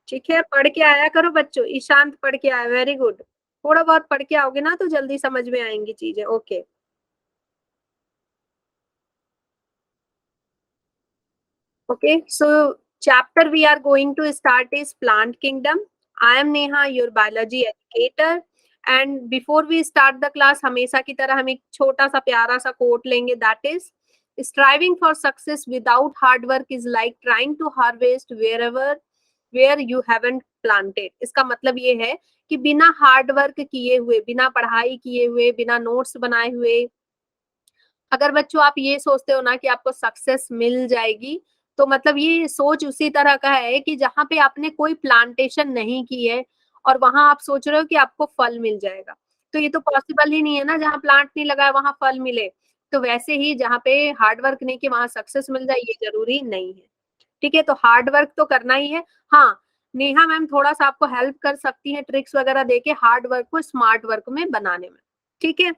ठीक है, पढ़ के आया करो बच्चों। ईशांत पढ़ के आया, वेरी गुड। थोड़ा बहुत पढ़ के आओगे ना तो जल्दी समझ में आएंगी चीजें। Okay okay, so chapter we are going to start is plant kingdom. I am Neha, your biology educator. And before we start the class, हमेशा की तरह हम एक छोटा सा प्यारा सा कोट लेंगे, that is striving for success without hard work is like trying to harvest wherever where you haven't planted. इसका मतलब ये है कि बिना हार्ड वर्क किए हुए, बिना पढ़ाई किए हुए, बिना नोट्स बनाए हुए, अगर बच्चों आप ये सोचते हो ना कि आपको सक्सेस मिल जाएगी, तो मतलब ये सोच उसी तरह का है कि जहाँ पे आपने कोई प्लांटेशन नहीं की है और वहां आप सोच रहे हो कि आपको फल मिल जाएगा, तो ये तो पॉसिबल ही नहीं है ना। जहाँ प्लांट नहीं लगा है वहां फल मिले। तो वैसे ही जहाँ पे हार्ड वर्क नहीं कि वहां सक्सेस मिल जाए, ये जरूरी नहीं है। ठीक है, तो हार्ड वर्क तो करना ही है। हाँ, नेहा मैम थोड़ा सा आपको हेल्प कर सकती है ट्रिक्स वगैरह देके हार्ड वर्क को स्मार्ट वर्क में बनाने में। ठीक है,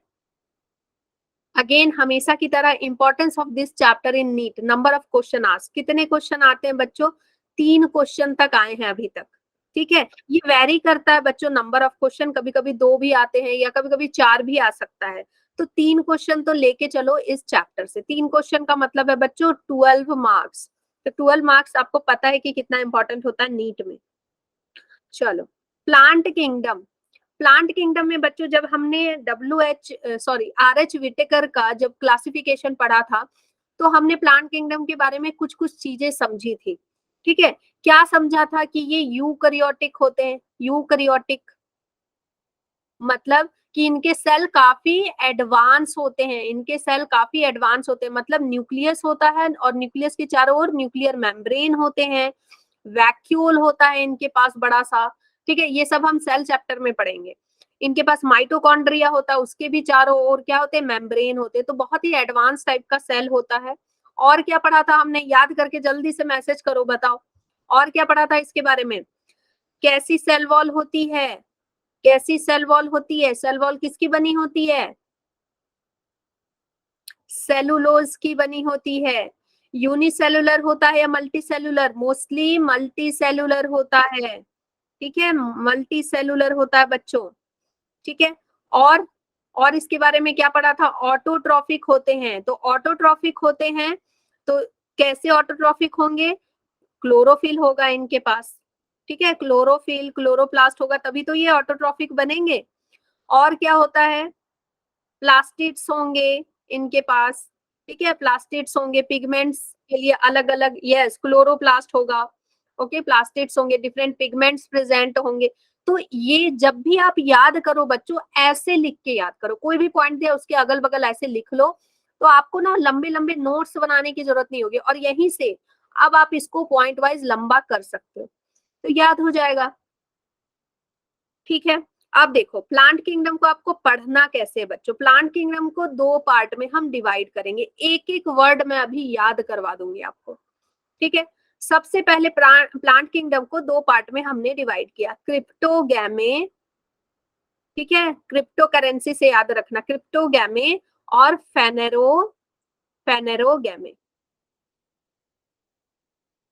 अगेन हमेशा की तरह importance of this chapter in NEET, number of question ask. कितने क्वेश्चन आते हैं बच्चों? 3 क्वेश्चन तक आए हैं अभी तक। ठीक है, ये वेरी करता है बच्चों नंबर ऑफ क्वेश्चन, कभी कभी 2 भी आते हैं या कभी कभी 4 भी आ सकता है। तो 3 क्वेश्चन तो लेके चलो इस चैप्टर से। 3 क्वेश्चन का मतलब है बच्चों 12 मार्क्स। तो 12 मार्क्स आपको पता है कि कितना इंपॉर्टेंट होता है नीट में। चलो, प्लांट किंगडम। प्लांट किंगडम में बच्चों जब हमने आर एच विटेकर का जब क्लासिफिकेशन पढ़ा था, तो हमने प्लांट किंगडम के बारे में कुछ कुछ चीजें समझी थी। ठीक है, क्या समझा था कि ये यूकैरियोटिक होते हैं। यूकैरियोटिक मतलब कि इनके सेल काफी एडवांस होते हैं, इनके सेल काफी एडवांस होते हैं, मतलब न्यूक्लियस होता है और न्यूक्लियस के चारों ओर न्यूक्लियर मेम्ब्रेन होते हैं, वैक्यूल होता है इनके पास बड़ा सा। ठीक है, ये सब हम सेल चैप्टर में पढ़ेंगे। इनके पास माइटोकॉन्ड्रिया होता है, उसके भी चारों ओर क्या होते हैं? मेम्ब्रेन होते हैं। तो बहुत ही एडवांस टाइप का सेल होता है। और क्या पढ़ा था हमने? याद करके जल्दी से मैसेज करो, बताओ और क्या पढ़ा था इसके बारे में। कैसी सेल वॉल होती है? कैसी सेल वॉल होती है? सेल वॉल किसकी बनी होती है? सेलुलोज की बनी होती है। यूनिसेलुलर होता है या multi cellular? Mostly multi cellular होता है। ठीक है, मल्टी सेलुलर होता है बच्चों। ठीक है, और इसके बारे में क्या पढ़ा था? ऑटोट्रॉफिक होते हैं। तो ऑटोट्रॉफिक होते हैं तो कैसे ऑटोट्रॉफिक होंगे? क्लोरोफिल होगा इनके पास। ठीक है, क्लोरोफिल क्लोरोप्लास्ट होगा तभी तो ये ऑटोट्रॉफिक बनेंगे। और क्या होता है? प्लास्टिड्स होंगे इनके पास। ठीक है, प्लास्टिड्स होंगे पिगमेंट्स के लिए अलग अलग। यस, क्लोरोप्लास्ट होगा। ओके, प्लास्टिड्स होंगे, डिफरेंट पिगमेंट्स प्रेजेंट होंगे। तो ये जब भी आप याद करो बच्चों, ऐसे लिख के याद करो। कोई भी पॉइंट दिया उसके अगल बगल ऐसे लिख लो, तो आपको ना लंबे लंबे नोट्स बनाने की जरूरत नहीं होगी। और यहीं से अब आप इसको पॉइंट वाइज लंबा कर सकते हो, तो याद हो जाएगा। ठीक है, अब देखो प्लांट किंगडम को आपको पढ़ना कैसे है बच्चों। प्लांट किंगडम को 2 पार्ट में हम डिवाइड करेंगे। एक एक वर्ड मैं अभी याद करवा दूंगी आपको। ठीक है, सबसे पहले प्लांट किंगडम को 2 पार्ट में हमने डिवाइड किया। क्रिप्टोगैमे, ठीक है, क्रिप्टो करेंसी से याद रखना, क्रिप्टोगैमे और फेनेरोगैमे।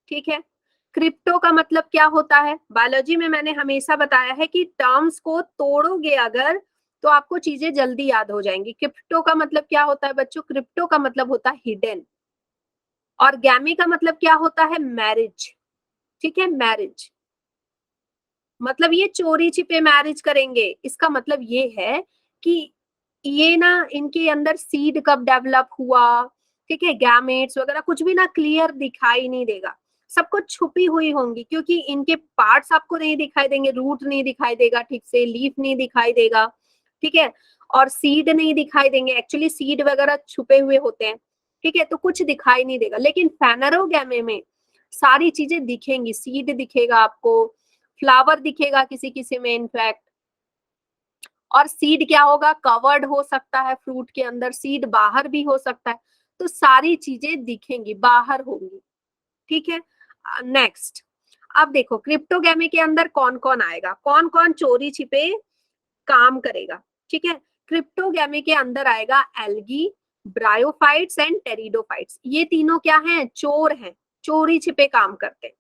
ठीक है, क्रिप्टो का मतलब क्या होता है? बायोलॉजी में मैंने हमेशा बताया है कि टर्म्स को तोड़ोगे अगर तो आपको चीजें जल्दी याद हो जाएंगी। क्रिप्टो का मतलब क्या होता है बच्चों? क्रिप्टो का मतलब होता है हिडन। और गैमी का मतलब क्या होता है? मैरिज। ठीक है, मैरिज मतलब ये चोरी छिपे मैरिज करेंगे। इसका मतलब ये है कि ये ना इनके अंदर सीड कब डेवलप हुआ, ठीक है, गैमेट्स वगैरह कुछ भी ना क्लियर दिखाई नहीं देगा। सब कुछ छुपी हुई होंगी क्योंकि इनके पार्ट्स आपको नहीं दिखाई देंगे। रूट नहीं दिखाई देगा ठीक से, लीफ नहीं दिखाई देगा। ठीक है, और सीड नहीं दिखाई देंगे। एक्चुअली सीड वगैरह छुपे हुए होते हैं। ठीक है, तो कुछ दिखाई नहीं देगा। लेकिन फेनरोगैमे में सारी चीजें दिखेंगी। सीड दिखेगा आपको, फ्लावर दिखेगा किसी किसी में इनफैक्ट। और सीड क्या होगा? कवर्ड हो सकता है फ्रूट के अंदर, सीड बाहर भी हो सकता है। तो सारी चीजें दिखेंगी, बाहर होंगी। ठीक है, नेक्स्ट अब देखो क्रिप्टोगैमी के अंदर कौन कौन आएगा, कौन कौन चोरी छिपे काम करेगा। ठीक है, क्रिप्टोगैमी के अंदर आएगा एल्गी, ब्रायोफाइट्स एंड टेरिडोफाइट्स। ये तीनों क्या हैं? चोर हैं, चोरी छिपे काम करते हैं।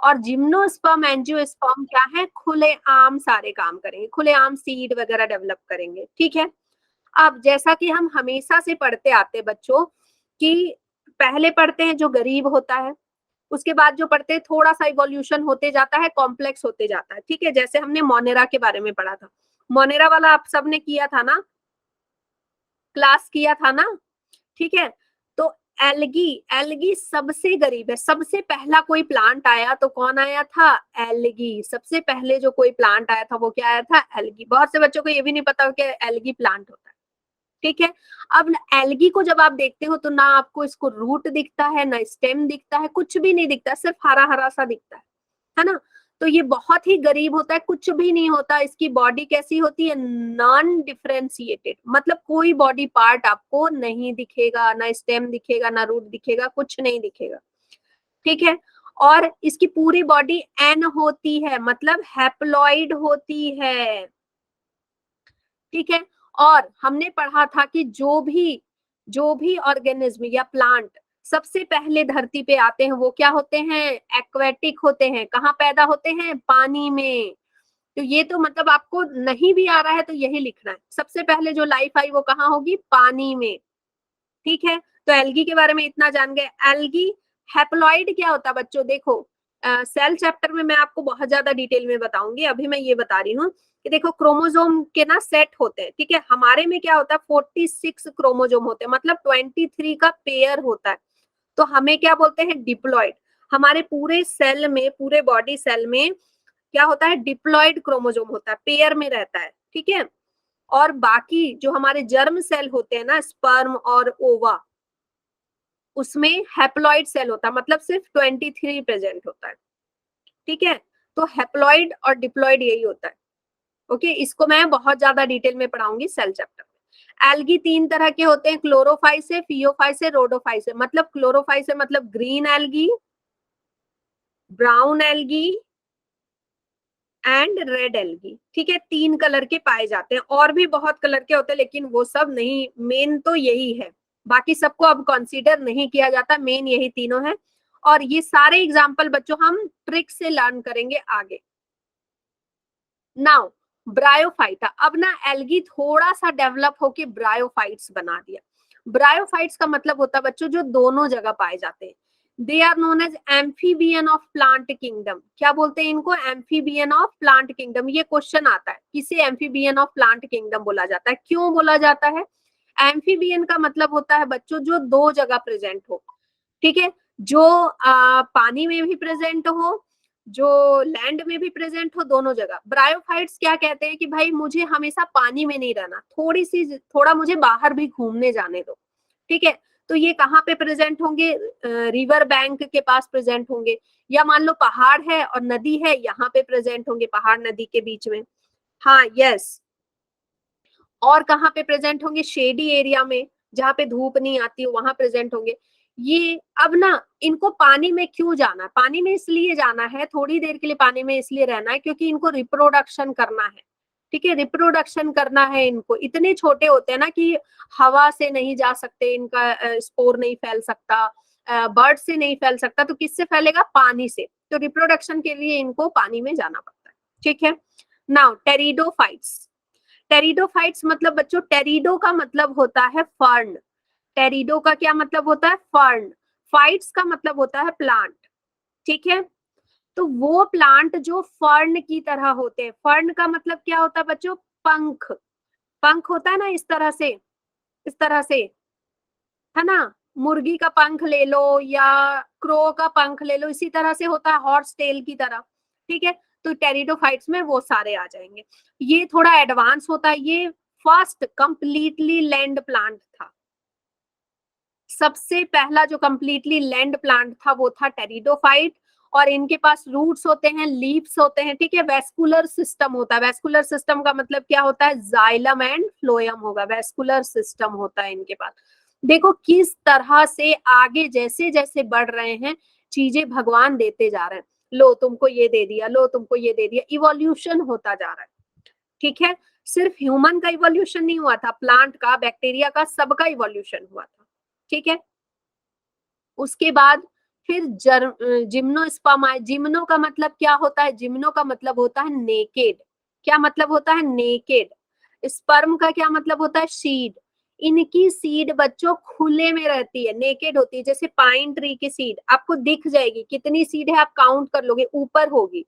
और जिम्नोस्पर्म एंजियोस्पर्म क्या है, खुलेआम सारे काम करेंगे, खुलेआम सीड वगैरह डेवलप करेंगे, ठीक है। अब जैसा कि हम हमेशा से पढ़ते आते बच्चों कि पहले पढ़ते हैं जो गरीब होता है, उसके बाद जो पढ़ते हैं थोड़ा सा इवोल्यूशन होते जाता है, कॉम्प्लेक्स होते जाता है, ठीक है। जैसे हमने मोनेरा के बारे में पढ़ा था, मोनेरा वाला आप सबने किया था ना, क्लास किया था ना, ठीक है। तो एल्गी, एल्गी सबसे गरीब है। सबसे पहला कोई प्लांट आया तो कौन आया था, एल्गी। सबसे पहले जो कोई प्लांट आया था वो क्या आया था, एल्गी। बहुत से बच्चों को ये भी नहीं पता कि एल्गी प्लांट होता है, ठीक है। अब एल्गी को जब आप देखते हो तो ना आपको इसको रूट दिखता है, ना स्टेम दिखता है, कुछ भी नहीं दिखता, सिर्फ हरा हरा सा दिखता है ना। तो ये बहुत ही गरीब होता है, कुछ भी नहीं होता। इसकी बॉडी कैसी होती है, नॉन डिफरेंशिएटेड, मतलब कोई बॉडी पार्ट आपको नहीं दिखेगा, ना स्टेम दिखेगा, ना रूट दिखेगा, कुछ नहीं दिखेगा, ठीक है। और इसकी पूरी बॉडी एन होती है, मतलब हैप्लॉइड होती है, ठीक है। और हमने पढ़ा था कि जो भी ऑर्गेनिज्म या प्लांट सबसे पहले धरती पे आते हैं वो क्या होते हैं, एक्वेटिक होते हैं। कहाँ पैदा होते हैं, पानी में। तो ये तो मतलब आपको नहीं भी आ रहा है तो यही लिखना है, सबसे पहले जो लाइफ आई वो कहाँ होगी, पानी में, ठीक है। तो एल्गी के बारे में इतना जान गए। एल्गी हैप्लॉइड क्या होता है बच्चों, देखो सेल चैप्टर में मैं आपको बहुत ज्यादा डिटेल में बताऊंगी, अभी मैं ये बता रही हूँ कि देखो क्रोमोसोम के ना सेट होते हैं, ठीक है। हमारे में क्या होता है, 46 क्रोमोसोम होते हैं, मतलब 23 का पेयर होता है। तो हमें क्या बोलते हैं, डिप्लॉइड। हमारे पूरे सेल में, पूरे बॉडी सेल में क्या होता है, डिप्लॉइड क्रोमोसोम होता है, पेयर में रहता है, ठीक है। और बाकी जो हमारे जर्म सेल होते हैं ना, स्पर्म और ओवा, उसमें हैप्लॉइड सेल होता है, मतलब सिर्फ 23 प्रेजेंट होता है, ठीक है। तो हैप्लॉइड और डिप्लॉइड यही होता है, ओके। इसको मैं बहुत ज्यादा डिटेल में पढ़ाऊंगी सेल चैप्टर में। एल्गी 3 तरह के होते हैं, क्लोरोफाइसे, फियोफाइसे, रोडोफाइसे। मतलब क्लोरोफाइसे मतलब green algae, brown algae and red algae, ठीक है। 3 कलर के पाए जाते हैं, और भी बहुत कलर के होते हैं लेकिन वो सब नहीं, मेन तो यही है। बाकी सबको अब कंसीडर नहीं किया जाता, मेन यही तीनों है। और ये सारे एग्जाम्पल बच्चों हम ट्रिक से लर्न करेंगे आगे। नाउ ब्रायोफाइटा, अब ना एल्गी थोड़ा सा डेवलप होके ब्रायोफाइट्स बना दिया। ब्रायोफाइट्स का मतलब होता है बच्चों जो दोनों जगह पाए जाते हैं। They are known as amphibian of plant kingdom. क्या बोलते हैं इनको, एम्फीबियन ऑफ प्लांट किंगडम। ये क्वेश्चन आता है, किसे एम्फीबियन ऑफ प्लांट किंगडम बोला जाता है, क्यों बोला जाता है। एम्फीबियन का मतलब होता है बच्चों जो दो जगह प्रेजेंट हो, ठीक है। जो पानी में भी प्रेजेंट हो, जो लैंड में भी प्रेजेंट हो, दोनों जगह। ब्रायोफाइट्स क्या कहते हैं कि भाई मुझे हमेशा पानी में नहीं रहना, थोड़ा मुझे बाहर भी घूमने जाने दो, ठीक है। तो ये कहाँ पे प्रेजेंट होंगे, रिवर बैंक के पास प्रेजेंट होंगे, या मान लो पहाड़ है और नदी है, यहाँ पे प्रेजेंट होंगे, पहाड़ नदी के बीच में। हाँ यस। और कहाँ पे प्रेजेंट होंगे, शेडी एरिया में, जहाँ पे धूप नहीं आती हो वहां प्रेजेंट होंगे। ये अब ना इनको पानी में क्यों जाना, पानी में इसलिए जाना है, थोड़ी देर के लिए पानी में इसलिए रहना है क्योंकि इनको रिप्रोडक्शन करना है, ठीक है। रिप्रोडक्शन करना है इनको, इतने छोटे होते हैं ना कि हवा से नहीं जा सकते, इनका स्पोर नहीं फैल सकता, बर्ड से नहीं फैल सकता, तो किससे फैलेगा, पानी से। तो रिप्रोडक्शन के लिए इनको पानी में जाना पड़ता है, ठीक है। नाउ टेरिडोफाइट्स, टेरिडोफाइट्स मतलब बच्चों, टेरिडो का मतलब होता है फर्न। टेरिडो का क्या मतलब होता है, फर्न। फाइट्स का मतलब होता है प्लांट, ठीक है। तो वो प्लांट जो फर्न की तरह होते हैं, फर्न का मतलब क्या होता है बच्चों, पंख। पंख होता है ना इस तरह से, इस तरह से, है ना। मुर्गी का पंख ले लो या क्रो का पंख ले लो, इसी तरह से होता है, हॉर्स टेल की तरह, ठीक है। तो टेरिडोफाइट्स में वो सारे आ जाएंगे। ये थोड़ा एडवांस होता है, ये फर्स्ट कंप्लीटली लैंड प्लांट था। सबसे पहला जो कंप्लीटली लैंड प्लांट था वो था टेरिडोफाइट। और इनके पास रूट्स होते हैं, लीव्स होते हैं, ठीक है। वेस्कुलर सिस्टम होता है, वेस्कुलर सिस्टम का मतलब क्या होता है, जाइलम एंड फ्लोएम होगा, वेस्कुलर सिस्टम होता है इनके पास। देखो किस तरह से आगे जैसे जैसे बढ़ रहे हैं, चीजें भगवान देते जा रहे हैं। लो तुमको ये दे दिया, लो तुमको ये दे दिया, इवोल्यूशन होता जा रहा है, ठीक है। सिर्फ ह्यूमन का इवोल्यूशन नहीं हुआ था, प्लांट का, बैक्टीरिया का, सबका इवोल्यूशन हुआ था, ठीक है। उसके बाद फिर जिम्नोस्पर्म आए। जिम्नो का मतलब क्या होता है? जिम्नो का मतलब होता है नेकेड। क्या मतलब होता है? नेकेड। स्पर्म का क्या मतलब होता है? सीड। इनकी सीड बच्चों खुले में रहती है, नेकेड होती है। जैसे पाइन ट्री की सीड आपको दिख जाएगी, कितनी सीड है आप काउंट कर लोगे, ऊपर होगी।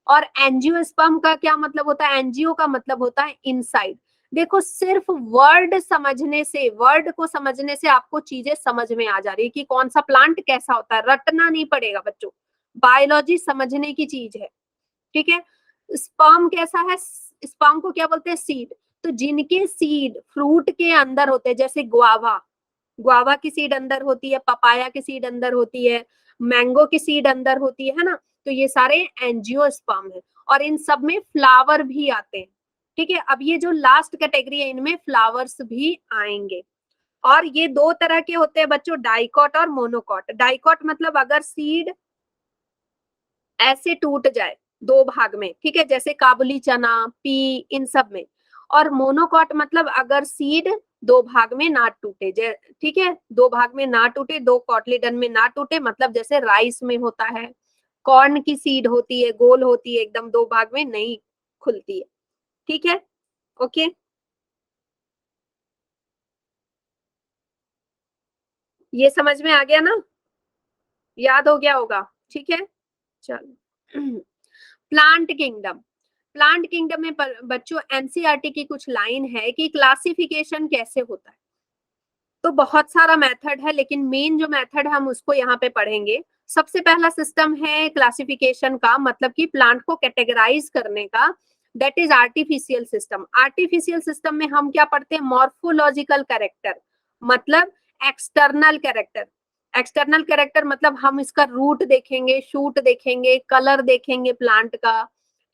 और एंजियोस्पर्म का क्या मतलब होता है? एंजियो का मतलब होता है इनसाइड। देखो, सिर्फ वर्ड समझने से, वर्ड को समझने से आपको चीजें समझ में आ जा रही है कि कौन सा प्लांट कैसा होता है। रटना नहीं पड़ेगा बच्चों, बायोलॉजी समझने की चीज है। ठीक है। स्पर्म कैसा है? स्पर्म को क्या बोलते हैं? सीड। तो जिनके सीड फ्रूट के अंदर होते हैं, जैसे गुआवा, गुआवा की सीड अंदर होती है, पपाया की सीड अंदर होती है, मैंगो की सीड अंदर होती है ना, तो ये सारे एंजियोस्पर्म है। और इन सब में फ्लावर भी आते हैं। ठीक है। अब ये जो लास्ट कैटेगरी है, इनमें फ्लावर्स भी आएंगे। और ये दो तरह के होते हैं बच्चों, डाइकॉट और मोनोकॉट। डाइकॉट मतलब अगर सीड ऐसे टूट जाए दो भाग में, ठीक है, जैसे काबुली चना, पी, इन सब में। और मोनोकॉट मतलब अगर सीड दो भाग में ना टूटे, ठीक है, दो भाग में ना टूटे, दो कॉटलीडन में ना टूटे, मतलब जैसे राइस में होता है, कॉर्न की सीड होती है, गोल होती है एकदम, दो भाग में नहीं खुलती है। ठीक है। ओके। ये समझ में आ गया ना? याद हो गया होगा। ठीक है। चलो। Plant kingdom. प्लांट किंगडम में बच्चों एनसीईआरटी की कुछ लाइन है कि क्लासिफिकेशन कैसे होता है। तो बहुत सारा मेथड है, लेकिन मेन जो मेथड है हम उसको यहाँ पे पढ़ेंगे। सबसे पहला सिस्टम है क्लासिफिकेशन का, मतलब कि प्लांट को कैटेगराइज करने का, that is artificial system. Artificial system में हम क्या पढ़ते हैं? मॉर्फोलॉजिकल कैरेक्टर, मतलब एक्सटर्नल कैरेक्टर। एक्सटर्नल कैरेक्टर मतलब हम इसका रूट देखेंगे, शूट देखेंगे, कलर देखेंगे प्लांट का।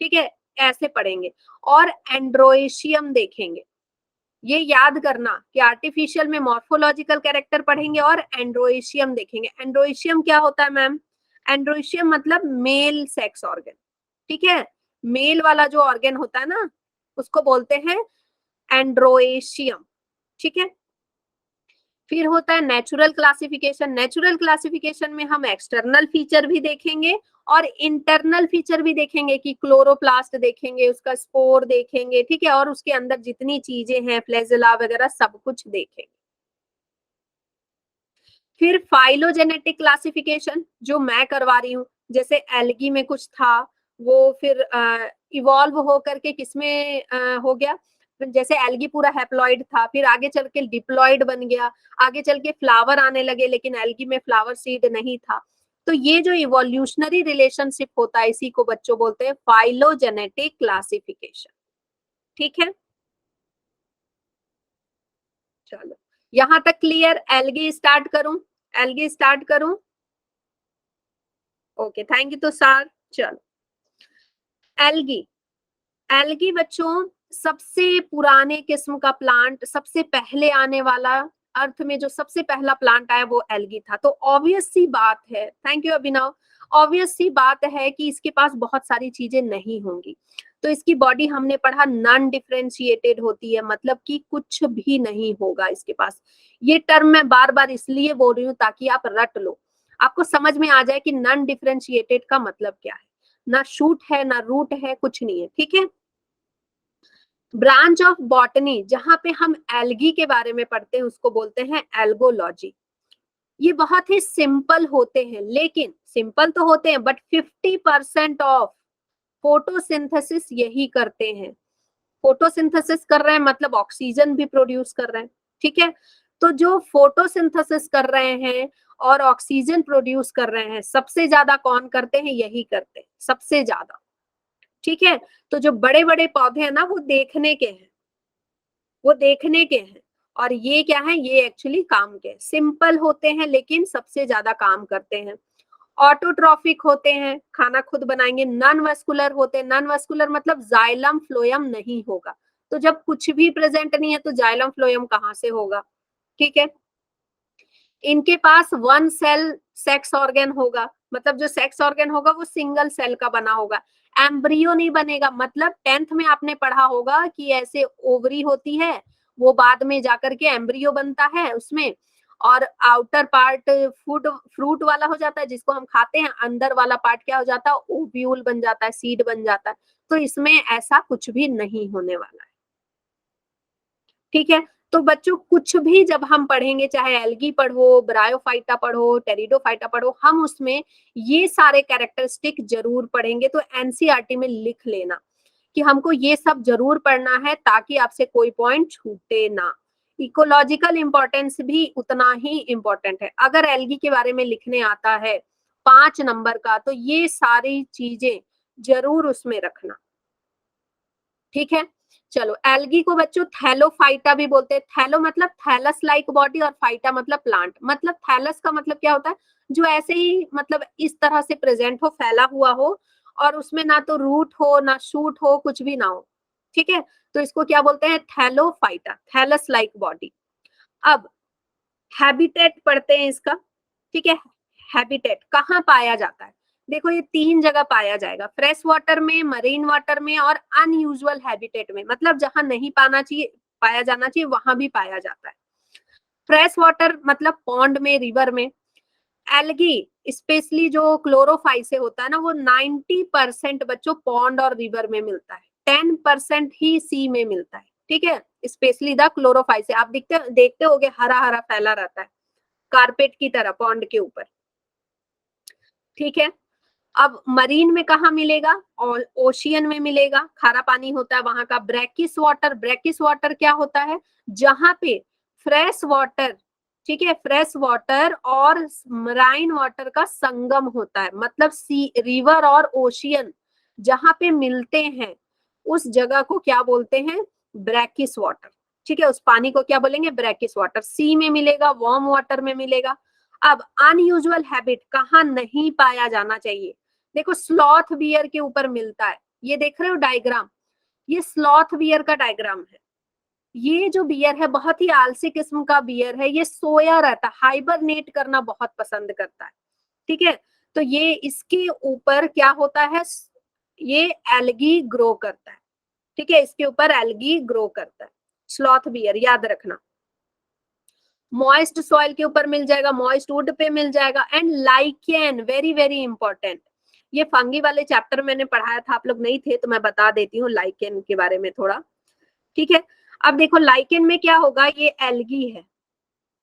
ठीक है, ऐसे पढ़ेंगे। और एंड्रोएशियम देखेंगे। ये याद करना कि आर्टिफिशियल में मॉर्फोलॉजिकल कैरेक्टर पढ़ेंगे और एंड्रोएशियम देखेंगे। एंड्रोएशियम क्या होता है मैम? एंड्रोएशियम मतलब मेल सेक्स ऑर्गन। ठीक है, मेल वाला जो ऑर्गन होता है ना, उसको बोलते हैं एंड्रोएशियम। ठीक है। फिर होता है नेचुरल क्लासिफिकेशन। नेचुरल क्लासिफिकेशन में हम एक्सटर्नल फीचर भी देखेंगे और इंटरनल फीचर भी देखेंगे, कि क्लोरोप्लास्ट देखेंगे, उसका स्पोर देखेंगे, ठीक है, और उसके अंदर जितनी चीजें हैं, फ्लैजेला वगैरह सब कुछ देखेंगे। फिर फाइलोजेनेटिक क्लासिफिकेशन जो मैं करवा रही हूँ, जैसे एल्गी में कुछ था, वो फिर इवॉल्व हो करके किसमें हो गया? जैसे एल्गी पूरा हैप्लॉइड था, फिर आगे चल के डिप्लॉइड बन गया, आगे चल के फ्लावर आने लगे, लेकिन एल्गी में फ्लावर सीड नहीं था। तो ये जो इवोल्यूशनरी रिलेशनशिप होता है, इसी को बच्चों बोलते हैं फाइलोजेनेटिक क्लासिफिकेशन। ठीक है। चलो, यहां तक क्लियर? एल्गी स्टार्ट करूं? एल्गी स्टार्ट करूं? Okay, thank you. तो सर चलो, एल्गी। एल्गी बच्चों सबसे पुराने किस्म का प्लांट, सबसे पहले आने वाला, अर्थ में जो सबसे पहला प्लांट आया वो एल्गी था। तो ऑब्वियस सी बात है, थैंक यू अभिनव, ऑब्वियस सी बात है कि इसके पास बहुत सारी चीजें नहीं होंगी। तो इसकी बॉडी हमने पढ़ा नॉन डिफरेंशिएटेड होती है, मतलब कि कुछ भी नहीं होगा इसके पास। ये टर्म मैं बार बार इसलिए बोल रही हूँ ताकि आप रट लो, आपको समझ में आ जाए कि नॉन डिफरेंशिएटेड का मतलब क्या है। ना शूट है, ना रूट है, कुछ नहीं है। ठीक है। ब्रांच ऑफ बॉटनी जहां पे हम एल्गी के बारे में पढ़ते हैं उसको बोलते हैं एल्गोलॉजी। ये बहुत ही सिंपल होते हैं, लेकिन सिंपल तो होते हैं बट 50% ऑफ फोटोसिंथेसिस यही करते हैं। फोटोसिंथेसिस कर रहे हैं मतलब ऑक्सीजन भी प्रोड्यूस कर रहे हैं। ठीक है। तो जो फोटोसिंथेसिस कर रहे हैं और ऑक्सीजन प्रोड्यूस कर रहे हैं, सबसे ज्यादा कौन करते हैं? यही करते हैं सबसे ज्यादा। ठीक है। तो जो बड़े बड़े पौधे हैं ना, वो देखने के हैं, वो देखने के हैं। और ये क्या है? ये एक्चुअली काम के, सिंपल होते हैं लेकिन सबसे ज्यादा काम करते हैं। ऑटोट्रॉफिक होते हैं, खाना खुद बनाएंगे। नॉन वस्कुलर होते हैं, नॉन वस्कुलर मतलब जाइलम फ्लोयम नहीं होगा। तो जब कुछ भी प्रेजेंट नहीं है तो जाइलम फ्लोयम कहाँ से होगा? ठीक है। इनके पास वन सेल सेक्स ऑर्गन होगा, मतलब जो सेक्स ऑर्गन होगा वो सिंगल सेल का बना होगा। एम्ब्रियो नहीं बनेगा, मतलब 10th में आपने पढ़ा होगा कि ऐसे ओवरी होती है, वो बाद में जाकर के एम्ब्रियो बनता है उसमें। और आउटर पार्ट फूड फ्रूट वाला हो जाता है जिसको हम खाते हैं, अंदर वाला पार्ट क्या हो जाता है, ओव्यूल बन जाता है, सीड बन जाता है। तो इसमें ऐसा कुछ भी नहीं होने वाला है, ठीक है। तो बच्चों कुछ भी जब हम पढ़ेंगे, चाहे एल्गी पढ़ो, ब्रायोफाइटा पढ़ो, टेरिडोफाइटा पढ़ो, हम उसमें ये सारे कैरेक्टरिस्टिक जरूर पढ़ेंगे। तो एनसीईआरटी में लिख लेना कि हमको ये सब जरूर पढ़ना है ताकि आपसे कोई पॉइंट छूटे ना। इकोलॉजिकल इंपॉर्टेंस भी उतना ही इंपॉर्टेंट है। अगर एल्गी के बारे में लिखने आता है 5 नंबर का, तो ये सारी चीजें जरूर उसमें रखना, ठीक है। चलो, एल्गी को बच्चों थैलोफाइटा भी बोलते हैं। थैलो मतलब थैलस लाइक बॉडी और फाइटा मतलब प्लांट। मतलब थैलस का मतलब क्या होता है, जो ऐसे ही मतलब इस तरह से प्रेजेंट हो, फैला हुआ हो, और उसमें ना तो रूट हो ना शूट हो, कुछ भी ना हो, ठीक है। तो इसको क्या बोलते हैं, थैलोफाइटा, थैलस लाइक बॉडी। अब हैबिटेट पढ़ते हैं इसका, ठीक है। हैबिटेट कहाँ पाया जाता है, देखो ये 3 जगह पाया जाएगा, फ्रेश वाटर में, मरीन वाटर में और अनयूजुअल हैबिटेट में। मतलब जहां नहीं पाना चाहिए, पाया जाना चाहिए, वहां भी पाया जाता है। फ्रेश वाटर मतलब पॉन्ड में, रिवर में। एल्गी स्पेशली जो क्लोरोफाइसे होता है ना, वो 90% बच्चों पॉन्ड और रिवर में मिलता है, 10% ही सी में मिलता है, ठीक है। स्पेशली द क्लोरोफाइसे, आप देखते देखते होगे हरा हरा फैला रहता है कारपेट की तरह पॉन्ड के ऊपर, ठीक है। अब मरीन में कहा मिलेगा, और ओशियन में मिलेगा, खारा पानी होता है वहां का। ब्रैकिस वाटर, ब्रैकिस वाटर क्या होता है, जहां पे फ्रेश वाटर, ठीक है, फ्रेश वाटर और मराइन वाटर का संगम होता है। मतलब सी, रिवर और ओशियन जहां पे मिलते हैं, उस जगह को क्या बोलते हैं, ब्रैकिस वाटर, ठीक है। उस पानी को क्या बोलेंगे, ब्रैकिस वाटर। सी में मिलेगा, वार्म वाटर में मिलेगा। अब अनयूजुअल हैबिट कहाँ नहीं पाया जाना चाहिए, देखो स्लॉथ बियर के ऊपर मिलता है। ये देख रहे हो डायग्राम, ये स्लॉथ बियर का डायग्राम है। ये जो बियर है बहुत ही आलसी किस्म का बियर है, ये सोया रहता है, हाइबरनेट करना बहुत पसंद करता है, ठीक है। तो ये इसके ऊपर क्या होता है, ये एल्गी ग्रो करता है, ठीक है, इसके ऊपर एल्गी ग्रो करता है स्लॉथ बियर, याद रखना। मॉइस्ट सॉइल के ऊपर मिल जाएगा, मॉइस्ट वुड पे मिल जाएगा। And lichen, very very important, ये फंगी वाले चैप्टर मैंने पढ़ाया था, आप लोग नहीं थे तो मैं बता देती हूँ लाइकेन के बारे में थोड़ा, ठीक है। अब देखो लाइकेन में क्या होगा, ये एल्गी है,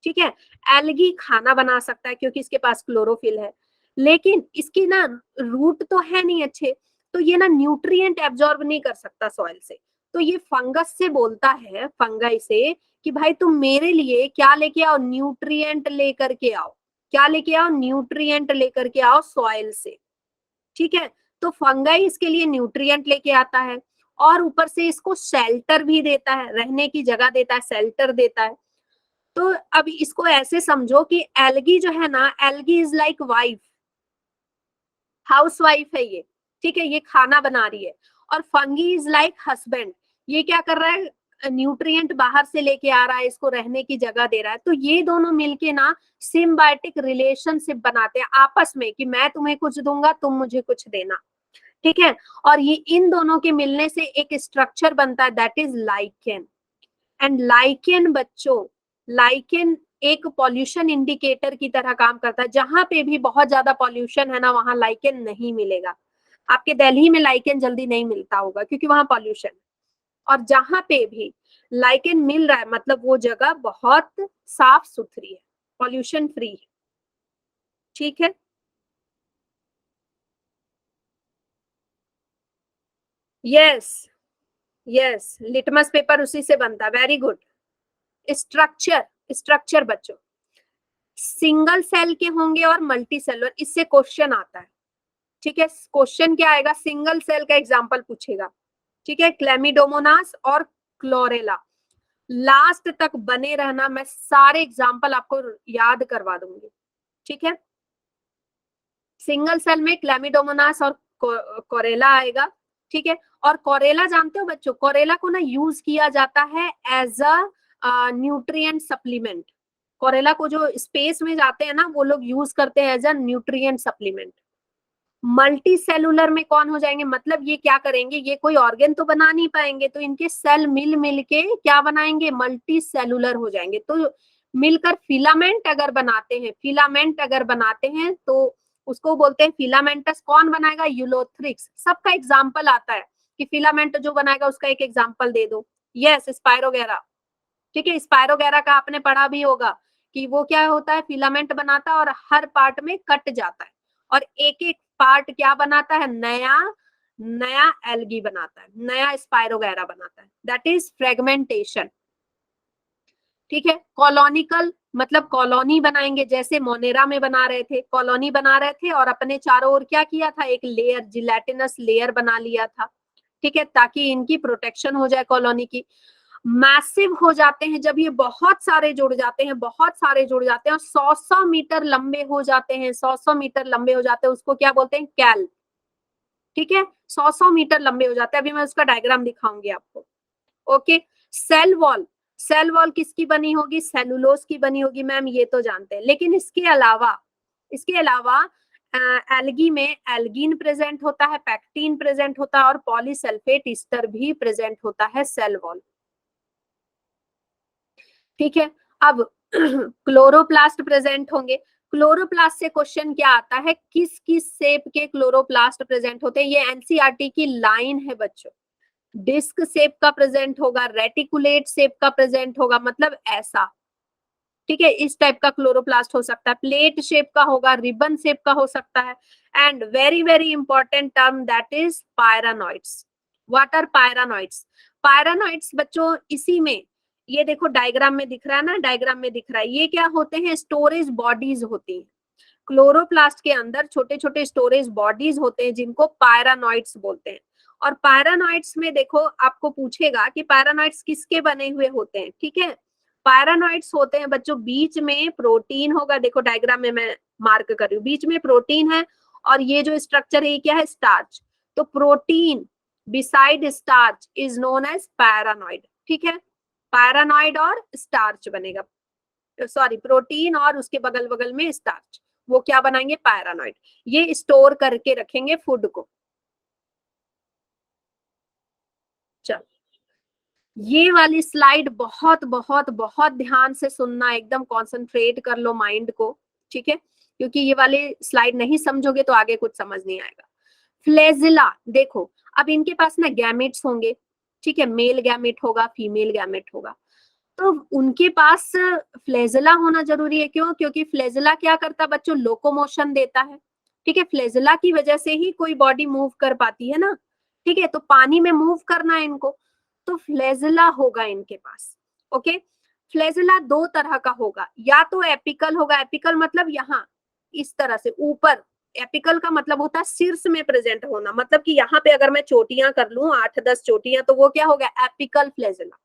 ठीक है। एल्गी खाना बना सकता है क्योंकि इसके पास क्लोरोफिल है, लेकिन इसकी ना रूट तो है नहीं अच्छे, तो ये ना न्यूट्रिएंट एब्जॉर्ब नहीं कर सकता सॉइल से। तो ये फंगस से बोलता है, फंगाई से, कि भाई तुम मेरे लिए क्या लेके आओ, न्यूट्रिएंट लेकर के आओ। क्या लेके आओ, न्यूट्रिएंट लेकर के आओ सॉइल से, ठीक है। तो फंगाई इसके लिए न्यूट्रिएंट लेके आता है, और ऊपर से इसको शेल्टर भी देता है, रहने की जगह देता है, शेल्टर देता है। तो अब इसको ऐसे समझो कि एल्गी जो है ना, algae is like wife, house wife है ये, ठीक है, ये खाना बना रही है। और फंगी इज लाइक हस्बैंड, ये क्या कर रहा है, न्यूट्रिएंट बाहर से लेके आ रहा है, इसको रहने की जगह दे रहा है। तो ये दोनों मिलके ना सिम्बायोटिक रिलेशनशिप बनाते हैं आपस में, कि मैं तुम्हें कुछ दूंगा, तुम मुझे कुछ देना, ठीक है। और ये इन दोनों के मिलने से एक स्ट्रक्चर बनता है, that is lichen. And lichen बच्चों, लाइकेन एक पॉल्यूशन इंडिकेटर की तरह काम करता है। जहां पे भी बहुत ज्यादा पॉल्यूशन है ना, वहां लाइकेन नहीं मिलेगा। आपके दिल्ली में लाइकेन जल्दी नहीं मिलता होगा क्योंकि वहां पॉल्यूशन, और जहां पे भी लाइकेन मिल रहा है मतलब वो जगह बहुत साफ सुथरी है, पॉल्यूशन फ्री है, ठीक है। यस, यस, लिटमस पेपर उसी से बनता है, वेरी गुड। स्ट्रक्चर, स्ट्रक्चर बच्चों सिंगल सेल के होंगे और मल्टी सेलुलर, इससे क्वेश्चन आता है, ठीक है। क्वेश्चन क्या आएगा, सिंगल सेल का एग्जांपल पूछेगा, ठीक है। क्लेमिडोमोनास और क्लोरेला, लास्ट तक बने रहना, मैं सारे एग्जांपल आपको याद करवा दूंगी, ठीक है। सिंगल सेल में क्लेमिडोमोनास और कोरेला आएगा, ठीक है। और कोरेला जानते हो बच्चों, कोरेला को ना यूज किया जाता है एज अ न्यूट्रिएंट सप्लीमेंट। कोरेला को जो स्पेस में जाते हैं ना, वो लोग यूज करते हैं as a nutrient supplement. Multicellular में कौन हो जाएंगे, मतलब ये क्या करेंगे, ये कोई ऑर्गेन तो बना नहीं पाएंगे, तो इनके सेल मिल मिल के क्या बनाएंगे, मल्टी सेलुलर हो जाएंगे। तो मिलकर फिलामेंट अगर बनाते हैं तो उसको बोलते हैं फिलामेंटस। कौन बनाएगा? यूलोथ्रिक्स। सबका एग्जाम्पल आता है कि फिलामेंट जो बनाएगा उसका एक एग्जाम्पल दे दो। Yes, spirogyra. ठीक है, स्पायरोगेरा का आपने पढ़ा भी होगा कि वो क्या होता है, फिलामेंट बनाता है और हर पार्ट में कट जाता है और एक एक पार्ट क्या बनाता है, नया नया एल्गी बनाता है, नया स्पायरोगेरा बनाता है। That is fragmentation. ठीक है, कॉलोनिकल मतलब कॉलोनी बनाएंगे, जैसे मोनेरा में बना रहे थे, कॉलोनी बना रहे थे और अपने चारों ओर क्या किया था, एक लेयर, जिलेटिनस लेयर बना लिया था। ठीक है, ताकि इनकी प्रोटेक्शन हो जाए कॉलोनी की। मैसिव हो जाते हैं जब ये बहुत सारे जुड़ जाते हैं, बहुत सारे जुड़ जाते हैं और 100-100 मीटर लंबे हो जाते हैं, 100-100 मीटर लंबे हो जाते हैं, उसको क्या बोलते हैं, कैल। ठीक है, 100-100 मीटर लंबे हो जाते हैं। अभी मैं उसका डायग्राम दिखाऊंगी आपको। Okay, cell wall, cell wall किसकी बनी होगी, सेलुलोज की बनी होगी मैम, ये तो जानते हैं। लेकिन इसके अलावा एल्गी में एल्गिन प्रेजेंट होता है, पैक्टिन प्रेजेंट होता है और पॉलीसल्फेट ईस्टर भी प्रेजेंट होता है सेल वॉल। ठीक है, अब क्लोरोप्लास्ट प्रेजेंट होंगे। क्लोरोप्लास्ट से क्वेश्चन क्या आता है, किस किस शेप के क्लोरोप्लास्ट प्रेजेंट होते हैं, ये एनसीईआरटी की लाइन है बच्चों। डिस्क शेप का प्रेजेंट होगा, रेटिकुलेट शेप का प्रेजेंट होगा, मतलब ऐसा। ठीक है, इस टाइप का क्लोरोप्लास्ट हो सकता है, प्लेट शेप का होगा, रिबन शेप का हो सकता है। And very very important term, that is pyranoids. What are pyranoids? Pyranoids बच्चों इसी में, ये देखो डायग्राम में दिख रहा है ना, डायग्राम में दिख रहा है, ये क्या होते हैं, स्टोरेज बॉडीज होती है। क्लोरोप्लास्ट के अंदर छोटे छोटे स्टोरेज बॉडीज होते हैं जिनको पायरानॉइड्स बोलते हैं। और पायरानॉइड्स में देखो आपको पूछेगा कि पायरानॉइड्स किसके बने हुए होते हैं। ठीक है, पायरानॉइड्स होते हैं बच्चों, बीच में प्रोटीन होगा, देखो डायग्राम में मैं मार्क कर रही हूँ, बीच में प्रोटीन है और ये जो स्ट्रक्चर है ये क्या है, स्टार्च। तो protein beside starch is known as pyrenoid. ठीक है, पैरानॉइड और स्टार्च बनेगा, सॉरी प्रोटीन और उसके बगल बगल में स्टार्च, वो क्या बनाएंगे, पैरानॉइड। ये स्टोर करके रखेंगे फूड को। चल, ये वाली स्लाइड बहुत बहुत बहुत ध्यान से सुनना, एकदम कंसंट्रेट कर लो माइंड को। ठीक है, क्योंकि ये वाली स्लाइड नहीं समझोगे तो आगे कुछ समझ नहीं आएगा। फ्लेजिला देखो, अब इनके पास ना गैमेट्स होंगे। ठीक है, मेल गैमेट होगा, फीमेल गैमेट होगा, तो उनके पास फ्लेजिला होना जरूरी है। क्यों? क्योंकि फ्लेजिला क्या करता है बच्चों, लोकोमोशन देता है। ठीक है, फ्लेजिला की वजह से ही कोई बॉडी मूव कर पाती है ना। ठीक है, तो पानी में मूव करना है इनको, तो फ्लेजिला होगा इनके पास। ओके, फ्लेजिला दो तरह का होगा, या तो एपिकल होगा, एपिकल मतलब यहाँ इस तरह से ऊपर, एपिकल का मतलब होता है शीर्ष में प्रेजेंट होना, मतलब कि यहाँ पे अगर मैं चोटियां कर लूं 8-10 चोटियां, तो वो क्या हो गया, एपिकल फ्लेजिला।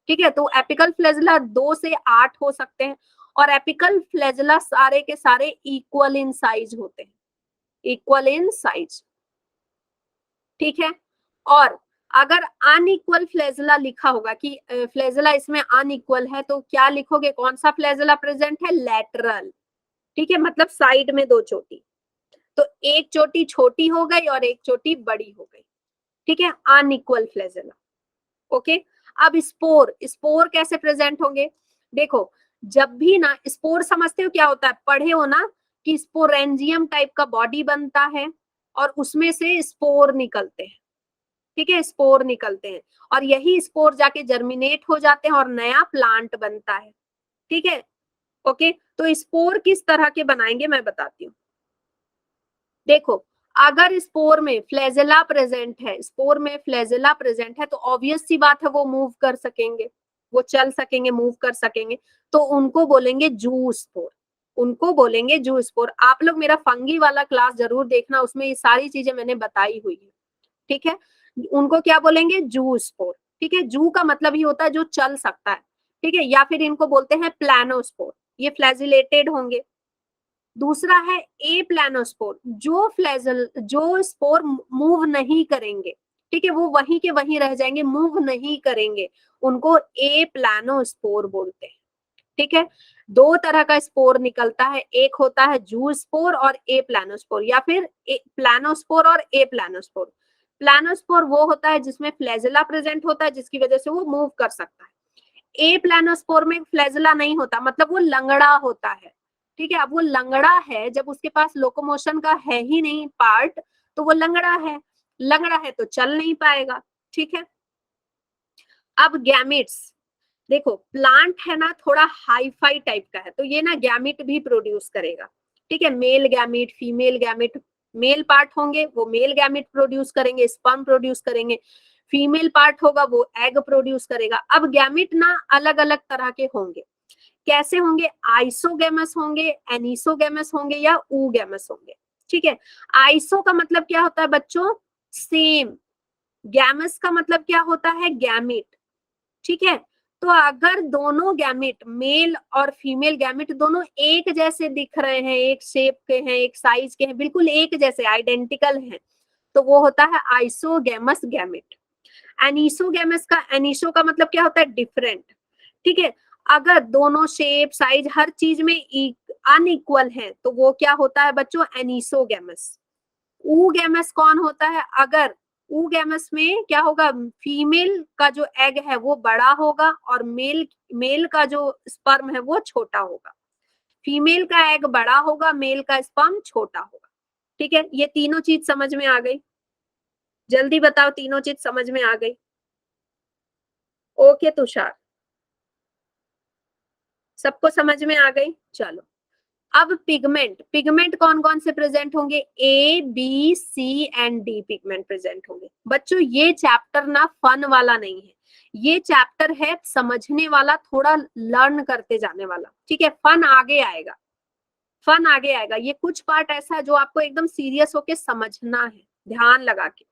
ठीक है, तो एपिकल फ्लैजिला 2 से 8 हो सकते हैं और एपिकल फ्लैजिला सारे के सारे इक्वल इन साइज होते हैं, इक्वल इन साइज। ठीक है, और अगर अनइक्वल फ्लैजिला लिखा होगा कि फ्लैजिला इसमें अनइक्वल है, तो क्या लिखोगे, कौन सा फ्लैजिला प्रेजेंट है, लैटरल। ठीक है, मतलब साइड में दो चोटी, तो एक चोटी छोटी हो गई और एक चोटी बड़ी हो गई। ठीक है, अनइक्वल फ्लैजिला। ओके, अब स्पोर, स्पोर कैसे प्रेजेंट होंगे, देखो जब भी ना स्पोर, समझते हो क्या होता है, पढ़े हो ना कि स्पोरेंजियम टाइप का बॉडी बनता है और उसमें से स्पोर निकलते हैं। ठीक है, स्पोर निकलते हैं और यही स्पोर जाके जर्मिनेट हो जाते हैं और नया प्लांट बनता है। ठीक है, ओके, तो स्पोर किस तरह के बनाएंगे मैं बताती हूँ। देखो, अगर स्पोर में फ्लैजिला प्रेजेंट है, स्पोर में फ्लैजिला प्रेजेंट है, तो ऑब्वियस सी बात है वो मूव कर सकेंगे, वो चल सकेंगे, मूव कर सकेंगे, तो उनको बोलेंगे जू स्पोर, उनको बोलेंगे जू स्पोर। आप लोग मेरा फंगी वाला क्लास जरूर देखना, उसमें ये सारी चीजें मैंने बताई हुई है। ठीक है, उनको क्या बोलेंगे, जू स्पोर। ठीक है, जू का मतलब ही होता है जो चल सकता है। ठीक है, या फिर इनको बोलते हैं प्लानोस्पोर, ये फ्लैजिलेटेड होंगे। दूसरा है ए प्लानोस्पोर, जो फ्लैजल, जो स्पोर मूव नहीं करेंगे। ठीक है, वो वहीं के वहीं रह जाएंगे, मूव नहीं करेंगे, उनको ए प्लानोस्पोर बोलते हैं। ठीक है, दो तरह का स्पोर निकलता है, एक होता है जू स्पोर और ए प्लानोस्पोर, या फिर प्लानोस्पोर और ए प्लानोस्पोर। प्लानोस्पोर वो होता है जिसमें फ्लैजिला प्रेजेंट होता है, जिसकी वजह से वो मूव कर सकता है। ए प्लानोस्पोर में फ्लैजिला नहीं होता, मतलब वो लंगड़ा होता है, ठीक है। अब वो लंगड़ा है, जब उसके पास लोकोमोशन का है ही नहीं पार्ट, तो वो लंगड़ा है, लंगड़ा है तो चल नहीं पाएगा, ठीक है। अब गैमेट्स, देखो प्लांट है ना थोड़ा हाईफाई टाइप का है, तो ये ना गैमेट भी प्रोड्यूस करेगा, ठीक है। Male gamete, female gamete, male part होंगे वो मेल गैमेट प्रोड्यूस करेंगे, स्पर्म प्रोड्यूस करेंगे, फीमेल पार्ट होगा वो एग प्रोड्यूस करेगा। अब गैमेट ना अलग अलग तरह के होंगे, कैसे होंगे, आइसोगैमस होंगे, एनिसोगैमस होंगे या ऊगैमस होंगे, ठीक है। आइसो का मतलब क्या होता है बच्चों, सेम, गैमस का मतलब क्या होता है, गैमेट, ठीक है। तो अगर दोनों गैमेट, मेल और फीमेल गैमेट दोनों एक जैसे दिख रहे हैं, एक शेप के हैं, एक साइज के हैं, बिल्कुल एक जैसे आइडेंटिकल हैं, तो वो होता है आइसोगैमस गैमेट। एनिसोगैमस का, एनिसो का मतलब क्या होता है, डिफरेंट, ठीक है। अगर दोनों शेप साइज हर चीज में अनइक्वल है तो वो क्या होता है बच्चों, एनिसोगैमस। ऊगैमस कौन होता है, अगर ऊगैमस में क्या होगा, फीमेल का जो एग है वो बड़ा होगा और मेल मेल का जो स्पर्म है वो छोटा होगा, फीमेल का एग बड़ा होगा, मेल का स्पर्म छोटा होगा, ठीक है। ये तीनों चीज समझ में आ गई, जल्दी बताओ तीनों चीज समझ में आ गई, ओके तुषार, सबको समझ में आ गई, चलो। अब पिगमेंट, पिगमेंट कौन कौन से प्रेजेंट होंगे, A B C and D pigment present होंगे। बच्चों ये चैप्टर ना फन वाला नहीं है, ये चैप्टर है समझने वाला, थोड़ा लर्न करते जाने वाला, ठीक है। फन आगे आएगा, फन आगे आएगा। ये कुछ पार्ट ऐसा है जो आपको एकदम सीरियस होके समझना है, ध्यान लगा के,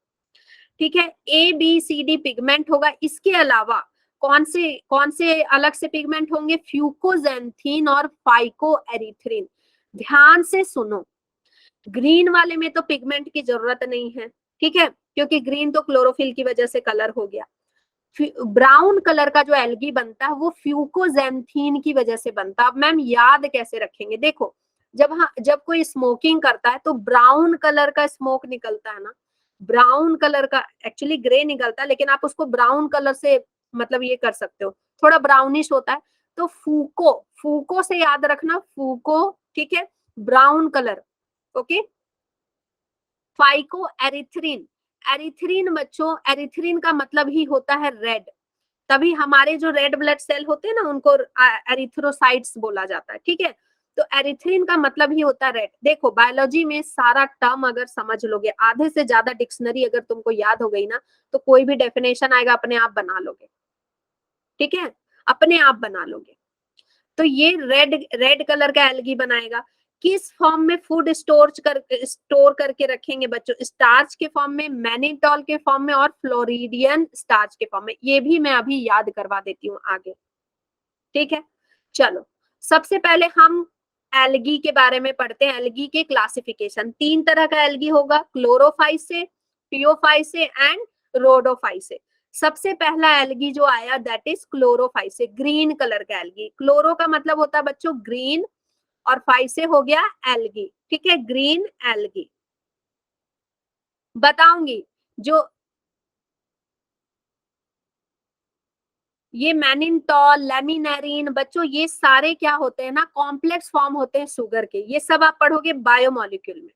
ठीक है। A B C D pigment होगा, इसके अलावा कौन से अलग से पिगमेंट होंगे, फ्यूकोजेंथीन और फाइकोएरिथ्रिन। ध्यान से सुनो, ग्रीन वाले में तो पिगमेंट की जरूरत नहीं है, ठीक है, क्योंकि ग्रीन तो क्लोरोफिल की वजह से कलर हो गया। ब्राउन कलर का जो एल्गी बनता है वो फ्यूकोजेंथीन की वजह से बनता है। अब मैम याद कैसे रखेंगे, देखो जब कोई स्मोकिंग करता है तो ब्राउन कलर का स्मोक निकलता है ना, ब्राउन कलर का, एक्चुअली ग्रे निकलता है लेकिन आप उसको ब्राउन कलर से मतलब ये कर सकते हो, थोड़ा ब्राउनिश होता है। तो फूको, फूको से याद रखना, फूको, ठीक है, brown colour, okay. Phyco erythrin, erythrin बच्चों, एरिथ्रिन का मतलब ही होता है रेड, तभी हमारे जो रेड ब्लड सेल होते हैं ना उनको एरिथ्रोसाइट्स बोला जाता है, ठीक है। तो एरिथ्रिन का मतलब ही होता है रेड। देखो बायोलॉजी में सारा टर्म अगर समझ लोगे, आधे से ज्यादा डिक्शनरी अगर तुमको याद हो गई ना, तो कोई भी डेफिनेशन आएगा अपने आप बना लोगे, ठीक है, अपने आप बना लोगे। तो ये रेड रेड कलर का एल्गी बनाएगा। किस फॉर्म में फूड स्टोर करके रखेंगे बच्चों, स्टार्च के फॉर्म में, मैनिटॉल के फॉर्म में और फ्लोरिडियन स्टार्च के फॉर्म में। ये भी मैं अभी याद करवा देती हूँ आगे, ठीक है। चलो सबसे पहले हम एल्गी के बारे में पढ़ते हैं। एल्गी के क्लासिफिकेशन, तीन तरह का एल्गी होगा, क्लोरोफाइसे, पियोफाइसे एंड रोडोफाइसे। सबसे पहला एल्गी जो आया दैट इज क्लोरोफाइसे, ग्रीन कलर का एल्गी। क्लोरो का मतलब होता है बच्चों ग्रीन और फाइसे हो गया एल्गी, ठीक है, ग्रीन एल्गी। बताऊंगी जो ये मैनिनटॉल, लेमिनेरिन बच्चों, ये सारे क्या होते हैं ना, कॉम्प्लेक्स फॉर्म होते हैं शुगर के, ये सब आप पढ़ोगे बायोमोलिक्यूल में,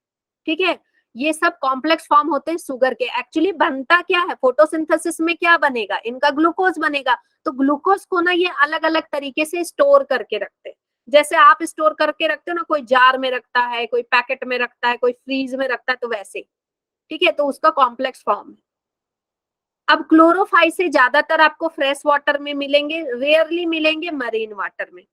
ठीक है। ये सब कॉम्प्लेक्स फॉर्म होते हैं शुगर के। एक्चुअली बनता क्या है, फोटोसिंथेसिस में क्या बनेगा, इनका ग्लूकोज बनेगा। तो ग्लूकोज को ना ये अलग अलग तरीके से स्टोर करके रखते हैं, जैसे आप स्टोर करके रखते हो ना, कोई जार में रखता है, कोई पैकेट में रखता है, कोई फ्रीज में रखता है, तो वैसे, ठीक है। तो उसका कॉम्प्लेक्स फॉर्म है। अब क्लोरोफाइसे ज्यादातर आपको फ्रेश वाटर में मिलेंगे, रेयरली मिलेंगे मरीन वाटर में।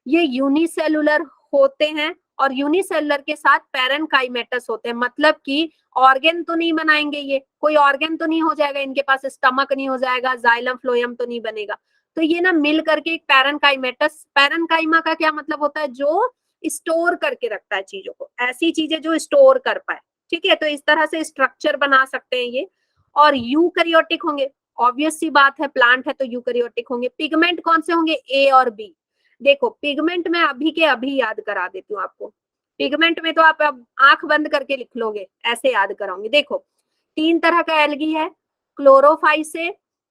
ये यूनिसेलुलर होते हैं और यूनिसेलुलर के साथ पैरेनकाइमेटस होते हैं, मतलब कि ऑर्गेन तो नहीं बनाएंगे, ये कोई ऑर्गेन तो नहीं हो जाएगा इनके पास, स्टमक नहीं हो जाएगा, जाइलम फ्लोएम तो नहीं बनेगा। तो ये ना मिल करके एक पैरेनकाइमेटस, पैरेनकाइमा का क्या मतलब होता है, जो स्टोर करके रखता है चीजों को, ऐसी चीजें जो स्टोर कर पाए, ठीक है। तो इस तरह से स्ट्रक्चर बना सकते हैं ये। और यूकैरियोटिक होंगे, ऑब्वियस सी बात है, प्लांट है तो यूकैरियोटिक होंगे। पिगमेंट कौन से होंगे, ए और बी। देखो पिगमेंट में अभी के अभी याद करा देती हूँ आपको, पिगमेंट में तो आप अब आंख बंद करके लिख लोगे, ऐसे याद कराऊंगी। देखो तीन तरह का एल्गी है, क्लोरोफाइसे,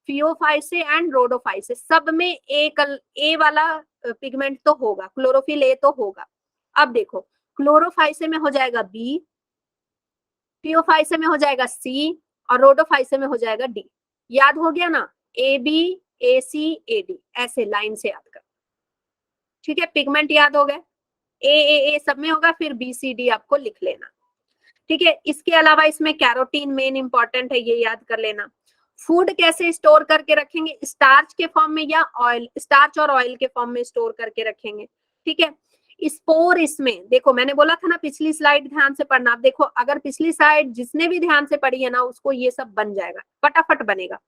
फियोफाइसे एंड रोडोफाइसे, सब में ए वाला पिगमेंट तो होगा, क्लोरोफिल ए तो होगा। अब देखो क्लोरोफाइसे में हो जाएगा बी, फियोफाइसे में हो जाएगा सी, और रोडोफाइसे में हो जाएगा डी। याद हो गया ना, A B A C A D, ऐसे लाइन से याद कर। ठीक है, पिगमेंट याद हो गए, ए सब में होगा, फिर बी सी डी आपको लिख लेना। ठीक है, इसके अलावा इसमें कैरोटीन मेन इंपॉर्टेंट है, ये याद कर लेना। फूड कैसे स्टोर करके रखेंगे, स्टार्च के फॉर्म में या ऑयल, स्टार्च और ऑयल के फॉर्म में स्टोर करके रखेंगे। ठीक है, स्पोर इसमें देखो, मैंने बोला था ना पिछली स्लाइड ध्यान से पढ़ना। आप देखो, अगर पिछली स्लाइड जिसने भी ध्यान से पढ़ी है ना, उसको ये सब बन जाएगा, फटाफट बनेगा।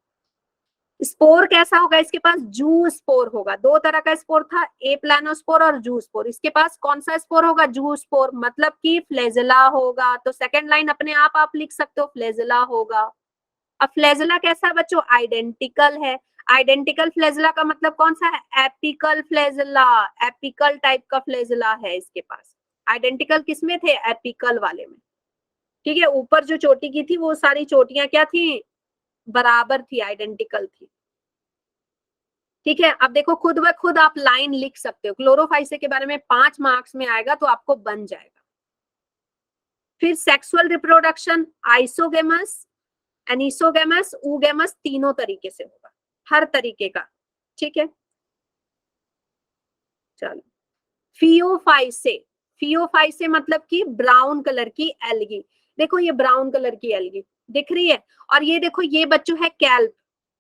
स्पोर कैसा होगा, इसके पास जू स्पोर होगा। दो तरह का स्पोर था, ए प्लानोस्पोर और जू स्पोर। इसके पास कौन सा स्पोर होगा, जू स्पोर, मतलब कि फ्लेजिला होगा। तो सेकंड लाइन अपने आप लिख सकते हो, फ्लेजिला होगा। अब फ्लेजिला कैसा है बच्चों, आइडेंटिकल है। आइडेंटिकल फ्लेजिला का मतलब कौन सा है, एपिकल फ्लेजिला, एपिकल टाइप का फ्लेजिला है इसके पास। आइडेंटिकल किसमें थे, एपिकल वाले में। ठीक है, ऊपर जो चोटी की थी वो सारी चोटियां क्या थी, बराबर थी, आइडेंटिकल थी। ठीक है, अब देखो खुद ब खुद आप लाइन लिख सकते हो। क्लोरोफाइसे के बारे में 5 मार्क्स में आएगा, तो आपको बन जाएगा। फिर सेक्सुअल रिप्रोडक्शन, आइसोगेमस, एनिसोगेमस, ऊगेमस, तीनों तरीके से होगा, हर तरीके का। ठीक है, चलो फियोफाइसे, फियोफाइसे मतलब कि ब्राउन कलर की एल्गी। देखो ये ब्राउन कलर की एल्गी दिख रही है, और ये देखो ये बच्चों है कैल्प,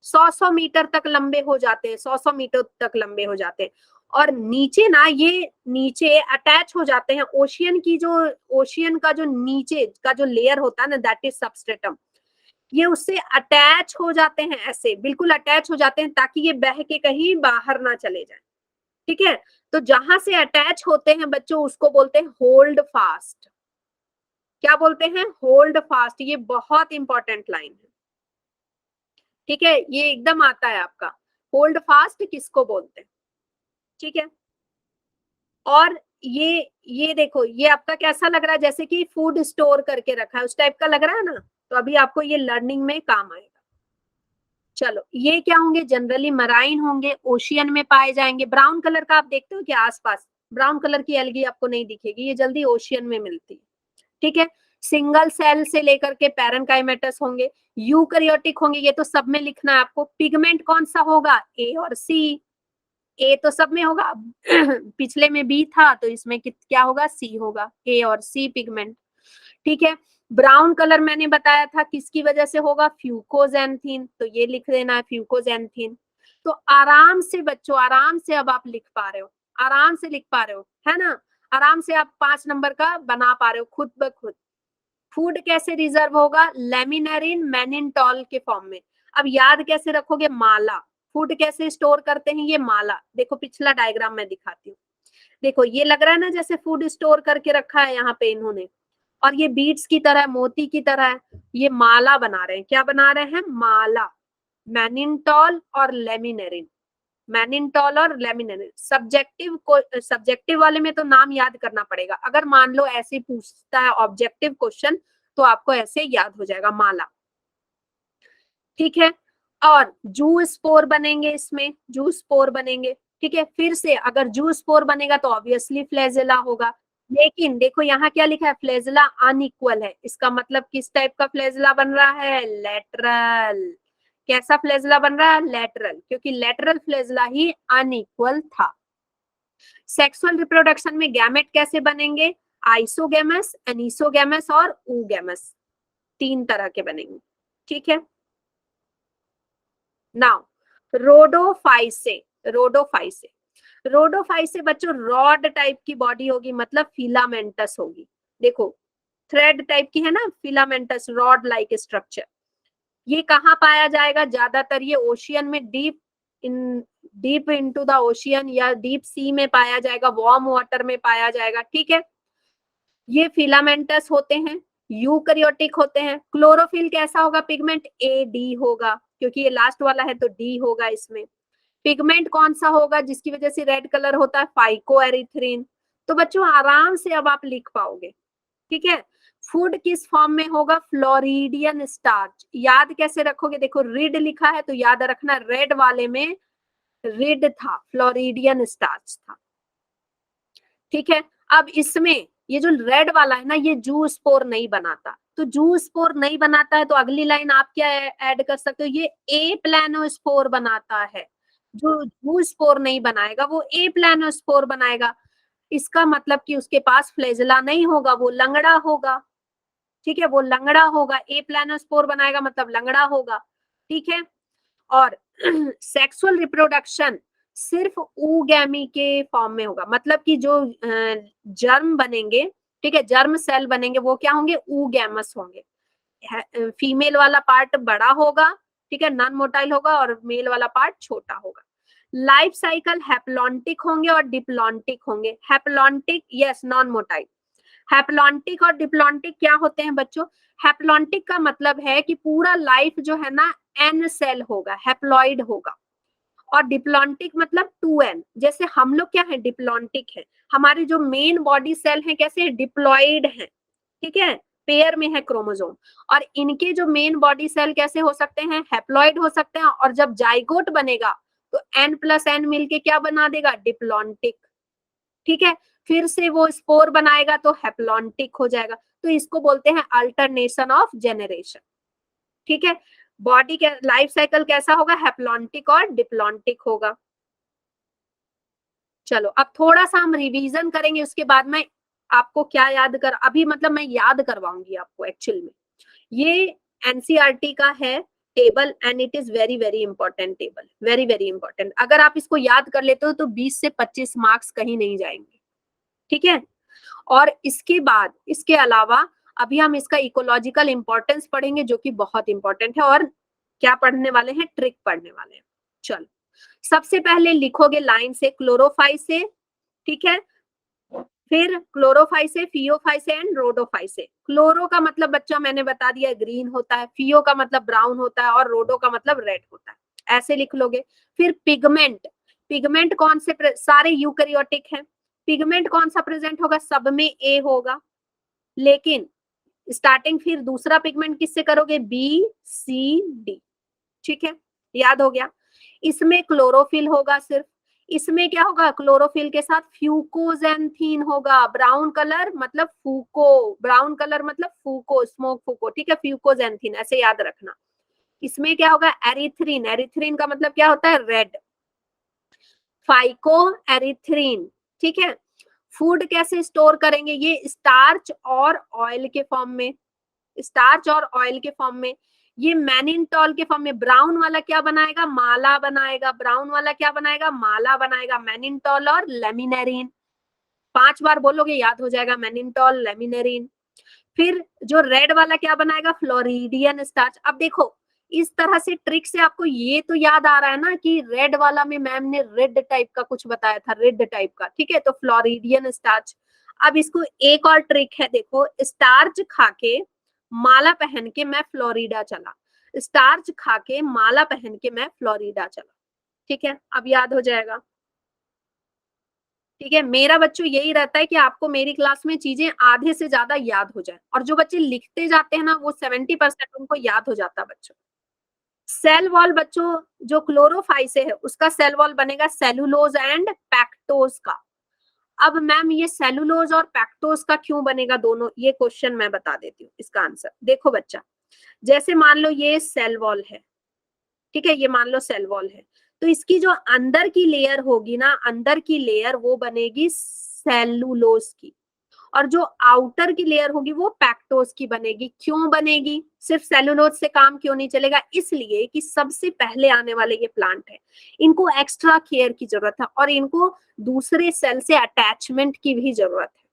100 मीटर तक लंबे हो जाते हैं, 100 मीटर तक लंबे हो जाते हैं। और नीचे ना, ये नीचे अटैच हो जाते हैं ओशियन की, जो ओशियन का जो नीचे का जो लेयर होता है ना, दैट इज सबस्ट्रेटम, ये उससे अटैच हो जाते हैं, ऐसे बिल्कुल अटैच हो जाते हैं, ताकि ये बह के कहीं बाहर ना चले जाए। ठीक है, तो जहां से अटैच होते हैं बच्चों, उसको बोलते हैं होल्ड फास्ट। क्या बोलते हैं, होल्ड फास्ट। ये बहुत इंपॉर्टेंट लाइन है। ठीक है, ये एकदम आता है आपका, होल्ड फास्ट किसको बोलते हैं। ठीक है, और ये देखो, ये आपका कैसा लग रहा है, जैसे कि फूड स्टोर करके रखा है, उस टाइप का लग रहा है ना। तो अभी आपको ये लर्निंग में काम आएगा। चलो, ये क्या होंगे, जनरली मराइन होंगे, ओशियन में पाए जाएंगे। ब्राउन कलर का आप देखते हो कि आसपास ब्राउन कलर की एल्गी आपको नहीं दिखेगी, ये जल्दी ओशियन में मिलती है। ठीक है, सिंगल सेल से लेकर के पैरेंकाइमेटस होंगे, यूकैरियोटिक होंगे, ये तो सब में लिखना है आपको। पिगमेंट कौन सा होगा, ए और सी। ए तो सब में होगा, पिछले में बी था, तो इसमें क्या होगा, सी होगा, ए और सी पिगमेंट। ठीक है, ब्राउन कलर मैंने बताया था किसकी वजह से होगा, फ्यूकोजेंथीन, तो ये लिख देना है फ्यूकोजेंथीन। तो आराम से बच्चों, आराम से अब आप लिख पा रहे हो, आराम से लिख पा रहे हो, है ना। आराम से आप 5 नंबर का बना पा रहे हो खुद ब खुद। फूड कैसे रिजर्व होगा, लेमिनेरिन मैनिनटॉल के फॉर्म में। अब याद कैसे रखोगे, माला। फूड कैसे स्टोर करते हैं, ये माला। देखो पिछला डायग्राम मैं दिखाती हूँ। देखो ये लग रहा है ना जैसे फूड स्टोर करके रखा है यहाँ पे इन्होंने, और ये बीड्स की तरह, मोती की तरह है, ये माला बना रहे हैं। क्या बना रहे हैं, माला। मैनिनटॉल और लेमिनेरिन, मैनिनटॉल और लेमिनेरिन। सब्जेक्टिव को, सब्जेक्टिव वाले में तो नाम याद करना पड़ेगा। अगर मान लो ऐसे पूछता है ऑब्जेक्टिव क्वेश्चन, तो आपको ऐसे याद हो जाएगा, माला। ठीक है, और जू स्पोर बनेंगे, इसमें जू स्पोर बनेंगे। ठीक है, फिर से अगर जू स्पोर बनेगा तो ऑब्वियसली फ्लैजेला होगा। लेकिन देखो यहाँ क्या लिखा है, फ्लैजेला अनइक्वल है। इसका मतलब किस टाइप का फ्लैजेला बन रहा है, लेटरल। कैसा फ्लैजेला बन रहा है, लेटरल, क्योंकि लेटरल फ्लैजेला ही अनइक्वल था। सेक्सुअल रिप्रोडक्शन में गैमेट कैसे बनेंगे, आइसोगैमस, एनिसोगैमस और ऊगैमस, 3 तरह के बनेंगे। ठीक है, नाउ रोडोफाइसे, रोडोफाइसे, रोडोफाइसे बच्चों रॉड टाइप की बॉडी होगी, मतलब फिलामेंटस होगी। देखो थ्रेड टाइप की है ना, फिलामेंटस, रॉड लाइक स्ट्रक्चर। ये कहाँ पाया जाएगा, ज्यादातर ये ओशियन में, डीप इनटू द ओशियन या डीप सी में पाया जाएगा, वार्म वाटर में पाया जाएगा। ठीक है, ये फिलामेंटस होते हैं, यूकैरियोटिक होते हैं। क्लोरोफिल कैसा होगा, पिगमेंट ए डी होगा, क्योंकि ये लास्ट वाला है तो डी होगा इसमें। पिगमेंट कौन सा होगा जिसकी वजह से रेड कलर होता है, फाइकोएरिथ्रिन। तो बच्चों आराम से अब आप लिख पाओगे, ठीक है। फूड किस फॉर्म में होगा? Floridean starch. याद कैसे रखोगे? देखो रिड लिखा है तो याद रखना रेड वाले में रिड था, फ्लोरिडियन स्टार्च था। ठीक है। अब इसमें ये जो रेड वाला है ना, ये जूस्पोर नहीं बनाता, तो जूस्पोर नहीं बनाता है तो अगली लाइन आप क्या ऐड कर सकते हो? ये ए प्लानोस्पोर बनाता है। जो जूस्पोर नहीं बनाएगा वो ए प्लानोस्पोर बनाएगा। इसका मतलब कि उसके पास फ्लेजिला नहीं होगा, वो लंगड़ा होगा। ठीक है, वो लंगड़ा होगा। ए प्लानोस्पोर बनाएगा मतलब लंगड़ा होगा। ठीक है। और सेक्सुअल रिप्रोडक्शन सिर्फ ऊगैमी के फॉर्म में होगा, मतलब कि जो जर्म बनेंगे, ठीक है, जर्म सेल बनेंगे वो क्या होंगे? ऊगैमस होंगे। फीमेल वाला पार्ट बड़ा होगा, ठीक है, नॉन मोटाइल होगा, और मेल वाला पार्ट छोटा होगा। लाइफ साइकिल हैप्लॉन्टिक होंगे और डिप्लॉन्टिक होंगे। Haplontic yes, non motile. Haplontic और डिप्लॉन्टिक क्या होते हैं बच्चों? हैप्लॉन्टिक का मतलब है कि पूरा लाइफ जो है ना एन सेल होगा, हैप्लॉइड होगा। और डिप्लॉन्टिक मतलब 2n। जैसे हम लोग क्या है? डिप्लॉन्टिक है। हमारे जो मेन बॉडी सेल है कैसे? डिप्लॉइड है। ठीक है, पेयर में है क्रोमोसोम। और इनके जो मेन बॉडी सेल कैसे हो सकते हैं? हैप्लॉइड हो सकते हैं। और जब जाइगोट बनेगा तो n+n मिलके क्या बना देगा? डिप्लॉन्टिक। ठीक है, फिर से वो स्पोर बनाएगा तो हैप्लॉन्टिक हो जाएगा। तो इसको बोलते हैं अल्टरनेशन ऑफ जेनरेशन। ठीक है, बॉडी के लाइफ साइकिल कैसा होगा? हैप्लॉन्टिक और डिप्लॉन्टिक होगा। चलो अब थोड़ा सा हम रिवीजन करेंगे, उसके बाद में आपको क्या याद कर, अभी मतलब मैं याद करवाऊंगी आपको एक्चुअल में। ये एनसीईआरटी का है table and it is very very important table, very very important. अगर आप इसको याद कर लेते हो तो 20 से 25 मार्क्स कहीं नहीं जाएंगे। ठीक है। और इसके बाद इसके अलावा अभी हम इसका इकोलॉजिकल इंपॉर्टेंस पढ़ेंगे जो कि बहुत इंपॉर्टेंट है। और क्या पढ़ने वाले हैं? ट्रिक पढ़ने वाले हैं। चलो सबसे पहले लिखोगे लाइन से क्लोरोफाइसे, ठीक है, फिर क्लोरोफाइसे, फियोफाइसे एंड रोडोफाइसे। क्लोरो का मतलब बच्चा मैंने बता दिया ग्रीन होता है, फियो का मतलब ब्राउन होता है, और रोडो का मतलब रेड होता है। ऐसे लिख लोगे। फिर पिगमेंट, पिगमेंट कौन से? सारे यूकैरियोटिक हैं। पिगमेंट कौन सा प्रेजेंट होगा? सब में ए होगा। लेकिन स्टार्टिंग फिर दूसरा पिगमेंट किससे करोगे? B C D. ठीक है, याद हो गया। इसमें क्लोरोफिल होगा सिर्फ। इसमें क्या होगा? क्लोरोफिल के साथ फ्यूकोजेंथीन होगा। ब्राउन कलर मतलब फूको, ब्राउन कलर मतलब फूको, स्मोक फूको। ठीक है, फ्यूकोजेंथीन ऐसे याद रखना। इसमें क्या होगा? एरिथ्रीन, एरिथ्रीन का मतलब क्या होता है? रेड। फाइको एरिथ्रीन। ठीक है। फूड कैसे स्टोर करेंगे? ये स्टार्च और ऑयल के फॉर्म में, स्टार्च और ऑयल के फॉर्म में। ये मैनिनटॉल के फॉर्म में। ब्राउन वाला क्या बनाएगा? माला बनाएगा। ब्राउन वाला क्या बनाएगा? माला बनाएगा। मैनिनटॉल और लेमिनेरिन। 5 बार बोलोगे याद हो जाएगा, मैनिनटॉल लेमिनेरिन। फिर जो रेड वाला क्या बनाएगा? Floridean starch. अब देखो इस तरह से ट्रिक से आपको ये तो याद आ रहा है ना कि रेड वाला में मैम ने रेड टाइप का कुछ बताया था, रेड टाइप का। ठीक है, तो फ्लोरिडियन स्टार्च। अब इसको एक और ट्रिक है, देखो स्टार्च खा के माला पहन के मैं फ्लोरिडा चला, स्टार्च खा के माला पहन के मैं फ्लोरिडा चला। ठीक है, अब याद हो जाएगा। ठीक है, मेरा बच्चों यही रहता है कि आपको मेरी क्लास में चीजें आधे से ज्यादा याद हो जाए। और जो बच्चे लिखते जाते हैं ना वो 70% उनको याद हो जाता है बच्चों। सेल वॉल बच्चों जो क्लोरोफाइसे है उसका सेल वॉल बनेगा सेलुलोज एंड पैक्टोज का। अब मैम ये सेलुलोज और पैक्टोज का क्यों बनेगा दोनों? ये क्वेश्चन मैं बता देती हूँ इसका आंसर। देखो बच्चा, जैसे मान लो ये सेल वॉल है, ठीक है, ये मान लो सेल वॉल है, तो इसकी जो अंदर की लेयर होगी ना, अंदर की लेयर वो बनेगी सेलुलोज की, और जो आउटर की लेयर होगी वो पैक्टोज की बनेगी। क्यों बनेगी? सिर्फ सेलुलोज से काम क्यों नहीं चलेगा? इसलिए कि सबसे पहले आने वाले ये प्लांट है, इनको एक्स्ट्रा केयर की जरूरत है और इनको दूसरे सेल से अटैचमेंट की भी जरूरत है।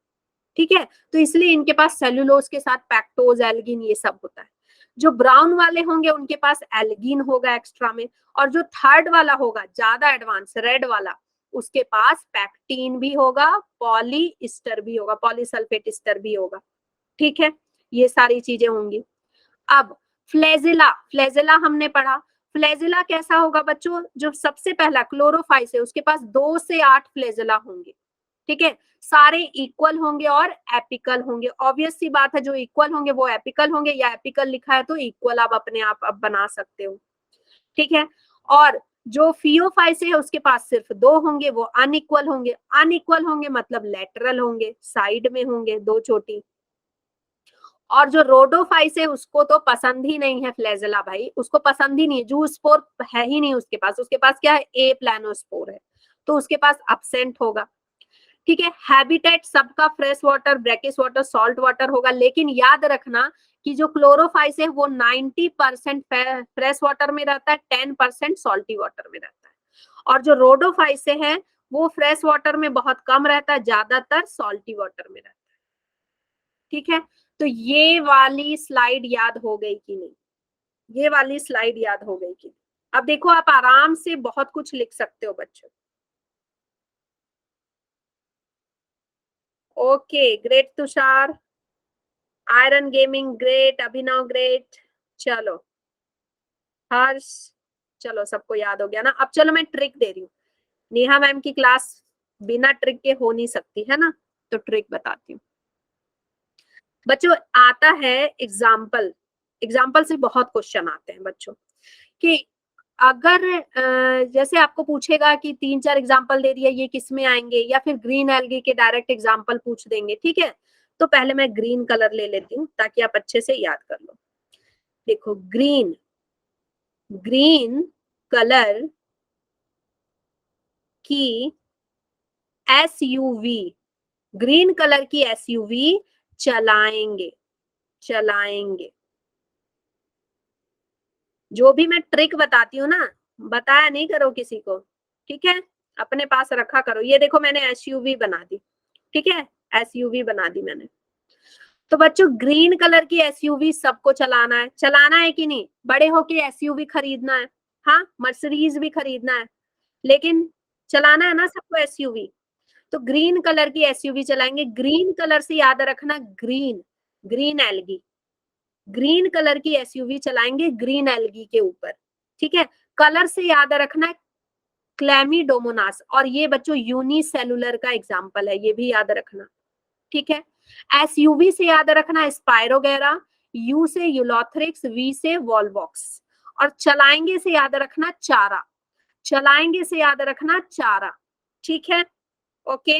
ठीक है, तो इसलिए इनके पास सेलुलोज के साथ पैक्टोज, एल्गिन ये सब होता है। जो ब्राउन वाले होंगे उनके पास एल्गिन होगा एक्स्ट्रा में, और जो थर्ड वाला होगा ज्यादा एडवांस रेड वाला, उसके पास पैक्टीन भी होगा, पॉली ईस्टर भी होगा, पॉलीसल्फेट ईस्टर भी होगा। ठीक है, ये सारी चीजें होंगी। अब फ्लैजिला, फ्लैजिला हमने पढ़ा। फ्लैजिला कैसा होगा बच्चों? जो सबसे पहला क्लोरोफाइस है उसके पास 2 से 8 फ्लैजिला होंगे। ठीक है, सारे इक्वल होंगे और एपिकल होंगे। ऑब्वियस सी बात है, जो इक्वल होंगे वो एपिकल होंगे, या एपिकल लिखा है तो इक्वल आप अपने आप अब बना सकते हो, ठीक है। और जो फियोफाइसे है उसके पास सिर्फ 2 होंगे, वो अनइक्वल होंगे। अनइक्वल होंगे मतलब लेटरल होंगे, साइड में होंगे 2 चोटी। और जो रोडोफाइस है उसको तो पसंद ही नहीं है फ्लैजेला भाई, उसको पसंद ही नहीं है, जू स्पोर है ही नहीं उसके पास। उसके पास क्या है, ए प्लानोस्पोर है, तो उसके पास अब्सेंट होगा, ठीक है। हैबिटेट सबका fresh water, brackish water, salt water होगा। लेकिन याद रखना कि जो क्लोरोफाइस है वो 90% फ्रेश वाटर में रहता है, 10% सॉल्टी वाटर में रहता है। और जो रोडोफाइस है वो फ्रेश वाटर में बहुत कम रहता है, ज्यादातर सॉल्टी वाटर में रहता है, ठीक है। तो ये वाली स्लाइड याद हो गई कि नहीं, ये वाली स्लाइड याद हो गई कि नहीं? अब देखो आप आराम से बहुत कुछ लिख सकते हो बच्चों। Okay great Tushar, iron gaming great, Abhinav great. चलो हर्ष, चलो सबको याद हो गया ना। अब चलो मैं ट्रिक दे रही हूँ, नेहा मैम की क्लास बिना ट्रिक के हो नहीं सकती है ना, तो ट्रिक बताती हूँ बच्चों। आता है एग्जाम्पल, एग्जाम्पल से बहुत क्वेश्चन आते हैं बच्चों कि अगर जैसे आपको पूछेगा कि 3-4 एग्जाम्पल दे दिया, ये किस में आएंगे, या फिर ग्रीन एल्गी के डायरेक्ट एग्जाम्पल पूछ देंगे, ठीक है। तो पहले मैं ग्रीन कलर ले लेती हूँ ताकि आप अच्छे से याद कर लो। देखो ग्रीन, ग्रीन कलर की एसयूवी, ग्रीन कलर की एसयूवी चलाएंगे, चलाएंगे। जो भी मैं ट्रिक बताती हूँ ना, बताया नहीं करो किसी को, ठीक है, अपने पास रखा करो। ये देखो मैंने एसयूवी बना दी, ठीक है, एसयूवी बना दी मैंने। तो बच्चों ग्रीन कलर की एसयूवी सबको चलाना है, चलाना है कि नहीं, बड़े होके एसयूवी खरीदना है, हाँ मर्सिडीज भी खरीदना है, लेकिन चलाना है ना सबको एसयूवी। तो ग्रीन कलर की एसयूवी चलाएंगे। ग्रीन कलर से याद रखना, green, green algae, green colour की एसयूवी चलाएंगे ग्रीन एल्गी के ऊपर, ठीक है। कलर से याद रखना क्लैमिडोमोनास, और ये बच्चों यूनिसेलुलर का एग्जाम्पल है, ये भी याद रखना, ठीक है। एसयूवी से याद रखना स्पायरोगेरा, यू से यूलोथ्रिक्स, वी से वॉलवॉक्स, और चलाएंगे से याद रखना चारा, चलाएंगे से याद रखना चारा, ठीक है। ओके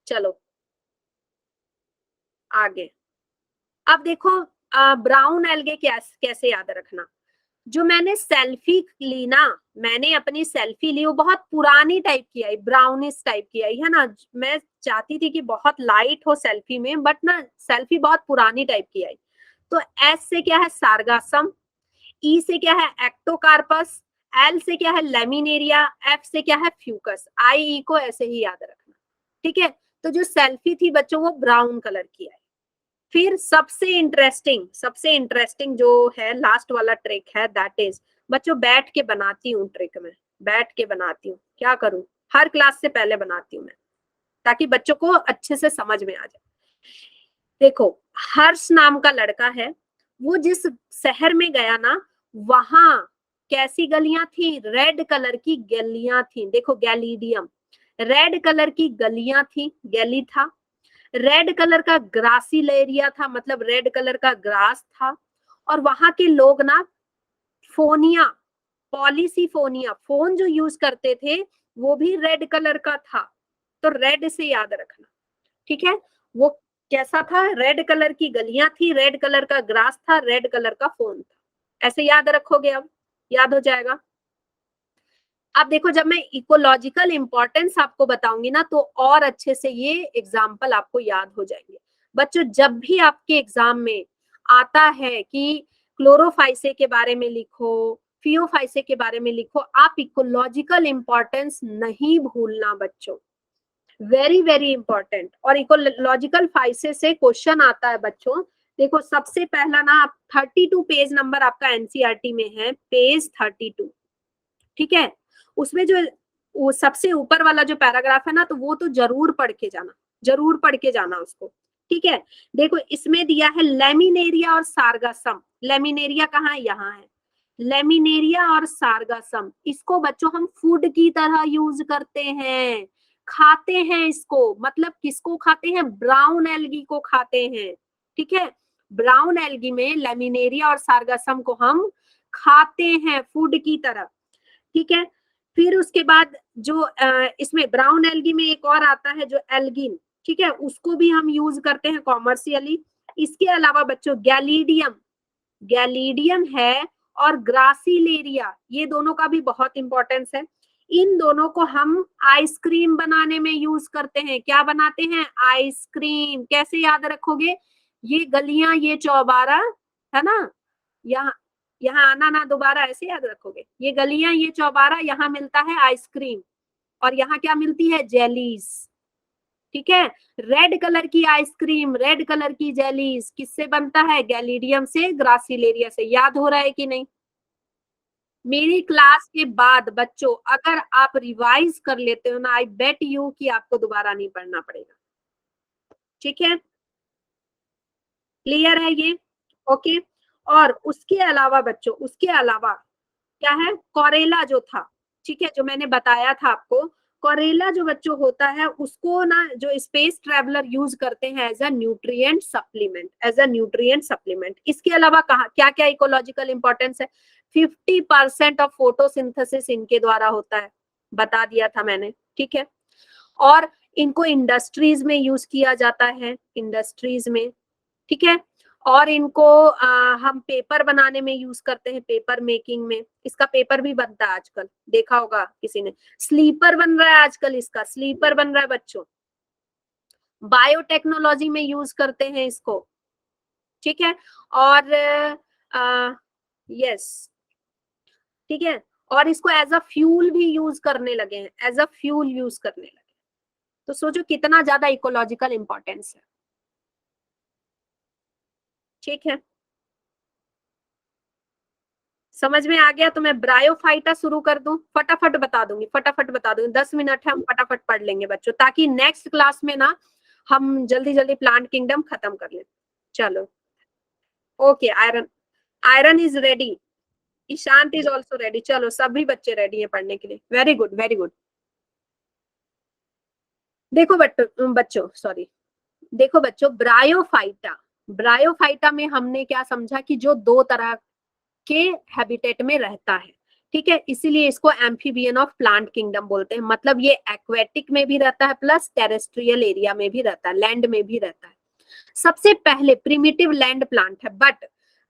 चलो आगे। अब देखो ब्राउन एल्गे कैसे याद रखना। जो मैंने सेल्फी ली ना, मैंने अपनी सेल्फी ली, वो बहुत पुरानी टाइप की आई, ब्राउनिश टाइप की आई है ना। मैं चाहती थी कि बहुत लाइट हो सेल्फी में, बट ना सेल्फी बहुत पुरानी टाइप की आई। तो एस से क्या है सार्गासम, ई से क्या है एक्टोकार्पस, एल से क्या है लेमिनेरिया, एफ से क्या है फ्यूकस। आई ई को ऐसे ही याद रखना, ठीक है। तो जो सेल्फी थी बच्चों वो ब्राउन कलर की आई। फिर सबसे इंटरेस्टिंग जो है लास्ट वाला ट्रिक है, दैट इज बच्चों बैठ के बनाती हूँ ट्रिक में, बैठ के बनाती हूँ, क्या करूं हर क्लास से पहले बनाती हूँ मैं, ताकि बच्चों को अच्छे से समझ में आ जाए। देखो हर्ष नाम का लड़का है, वो जिस शहर में गया ना, वहां कैसी गलियां थी, रेड कलर की गलियां थी। देखो गैलीडियम, रेड कलर की गलियां थी, गैली था। रेड कलर का ग्रासी एरिया था, मतलब रेड कलर का ग्रास था। और वहां के लोग ना फोनिया, पॉलिसीफोनिया, फोन जो यूज करते थे वो भी रेड कलर का था। तो रेड से याद रखना, ठीक है। वो कैसा था, रेड कलर की गलियां थी, रेड कलर का ग्रास था, रेड कलर का फोन था। ऐसे याद रखोगे, अब याद हो जाएगा। अब देखो जब मैं इकोलॉजिकल इंपॉर्टेंस आपको बताऊंगी ना, तो और अच्छे से ये एग्जाम्पल आपको याद हो जाएंगे। बच्चों जब भी आपके एग्जाम में आता है कि क्लोरोफाइसे के बारे में लिखो, फियोफाइसे के बारे में लिखो, आप इकोलॉजिकल इंपॉर्टेंस नहीं भूलना बच्चों, वेरी वेरी इंपॉर्टेंट। और इकोलॉजिकल फाइसे से क्वेश्चन आता है बच्चों। देखो सबसे पहला ना, आप 32 पेज नंबर आपका एनसीईआरटी में है, पेज 32, ठीक है। उसमें जो वो सबसे ऊपर वाला जो पैराग्राफ है ना, तो वो तो जरूर पढ़ के जाना, जरूर पढ़ के जाना उसको, ठीक है। देखो इसमें दिया है लेमिनेरिया और सार्गासम। लेमिनेरिया कहाँ है, यहाँ है। लेमिनेरिया और सार्गासम, इसको बच्चों हम फूड की तरह यूज करते हैं, खाते हैं इसको, मतलब किसको खाते हैं, ब्राउन एल्गी को खाते हैं, ठीक है। ब्राउन एल्गी में लेमिनेरिया और सार्गासम को हम खाते हैं फूड की तरह, ठीक है। फिर उसके बाद जो इसमें ब्राउन एल्गी में एक और आता है जो एल्गिन, ठीक है, उसको भी हम यूज करते हैं कॉमर्शियली। इसके अलावा बच्चों गैलीडियम, गैलीडियम है और ग्रासिलेरिया, ये दोनों का भी बहुत इंपॉर्टेंस है। इन दोनों को हम आइसक्रीम बनाने में यूज करते हैं। क्या बनाते हैं, आइसक्रीम। कैसे याद रखोगे, ये गलियां ये चौबारा, है ना, यहाँ यहाँ आना ना दोबारा, ऐसे याद रखोगे। ये गलियां ये चौबारा, यहाँ मिलता है आइसक्रीम और यहाँ क्या मिलती है, जेलीज, ठीक है। रेड कलर की आइसक्रीम, रेड कलर की जेलीज किससे बनता है, गैलीडियम से, ग्रासिलेरिया से। याद हो रहा है कि नहीं। मेरी क्लास के बाद बच्चों अगर आप रिवाइज कर लेते हो ना, आई बेट यू कि आपको दोबारा नहीं पढ़ना पड़ेगा, ठीक है। क्लियर है ये, ओके। और उसके अलावा बच्चों, उसके अलावा क्या है, कोरेला जो था, ठीक है, जो मैंने बताया था आपको, कोरेला जो बच्चों होता है उसको ना जो स्पेस ट्रेवलर यूज करते हैं as a nutrient supplement, as a nutrient supplement. इसके अलावा कहा क्या क्या इकोलॉजिकल इंपॉर्टेंस है, 50% ऑफ फोटोसिंथेसिस इनके द्वारा होता है, बता दिया था मैंने, ठीक है। और इनको इंडस्ट्रीज में यूज किया जाता है, इंडस्ट्रीज में, ठीक है। और इनको हम पेपर बनाने में यूज करते हैं, पेपर मेकिंग में। इसका पेपर भी बनता है आजकल, देखा होगा किसी ने, स्लीपर बन रहा है आजकल, इसका स्लीपर बन रहा है बच्चों। बायोटेक्नोलॉजी में यूज करते हैं इसको, ठीक है। और यस, ठीक है। और इसको एज अ फ्यूल भी यूज करने लगे हैं, एज अ फ्यूल यूज करने लगे। तो सोचो कितना ज्यादा इकोलॉजिकल इंपॉर्टेंस है, ठीक है। समझ में आ गया तो मैं ब्रायोफाइटा शुरू कर दूं, फटाफट बता दूंगी, फटाफट बता दूंगी, 10 मिनट है, हम फटाफट पढ़ लेंगे बच्चों, ताकि नेक्स्ट क्लास में ना हम जल्दी जल्दी प्लांट किंगडम खत्म कर लें। चलो, okay. Iron, iron is ready, Ishant is also ready. चलो सभी बच्चे रेडी हैं पढ़ने के लिए, वेरी गुड वेरी गुड। देखो बच्चों सॉरी, देखो बच्चों, ब्रायोफाइटा, ब्रायोफाइटा में हमने क्या समझा कि जो दो तरह के हैबिटेट में रहता है, ठीक है, इसीलिए इसको एम्फीबियन ऑफ प्लांट किंगडम बोलते हैं। मतलब ये एक्वेटिक में भी रहता है प्लस टेरेस्ट्रियल एरिया में भी रहता है, लैंड में भी रहता है। सबसे पहले प्रिमिटिव लैंड प्लांट है, बट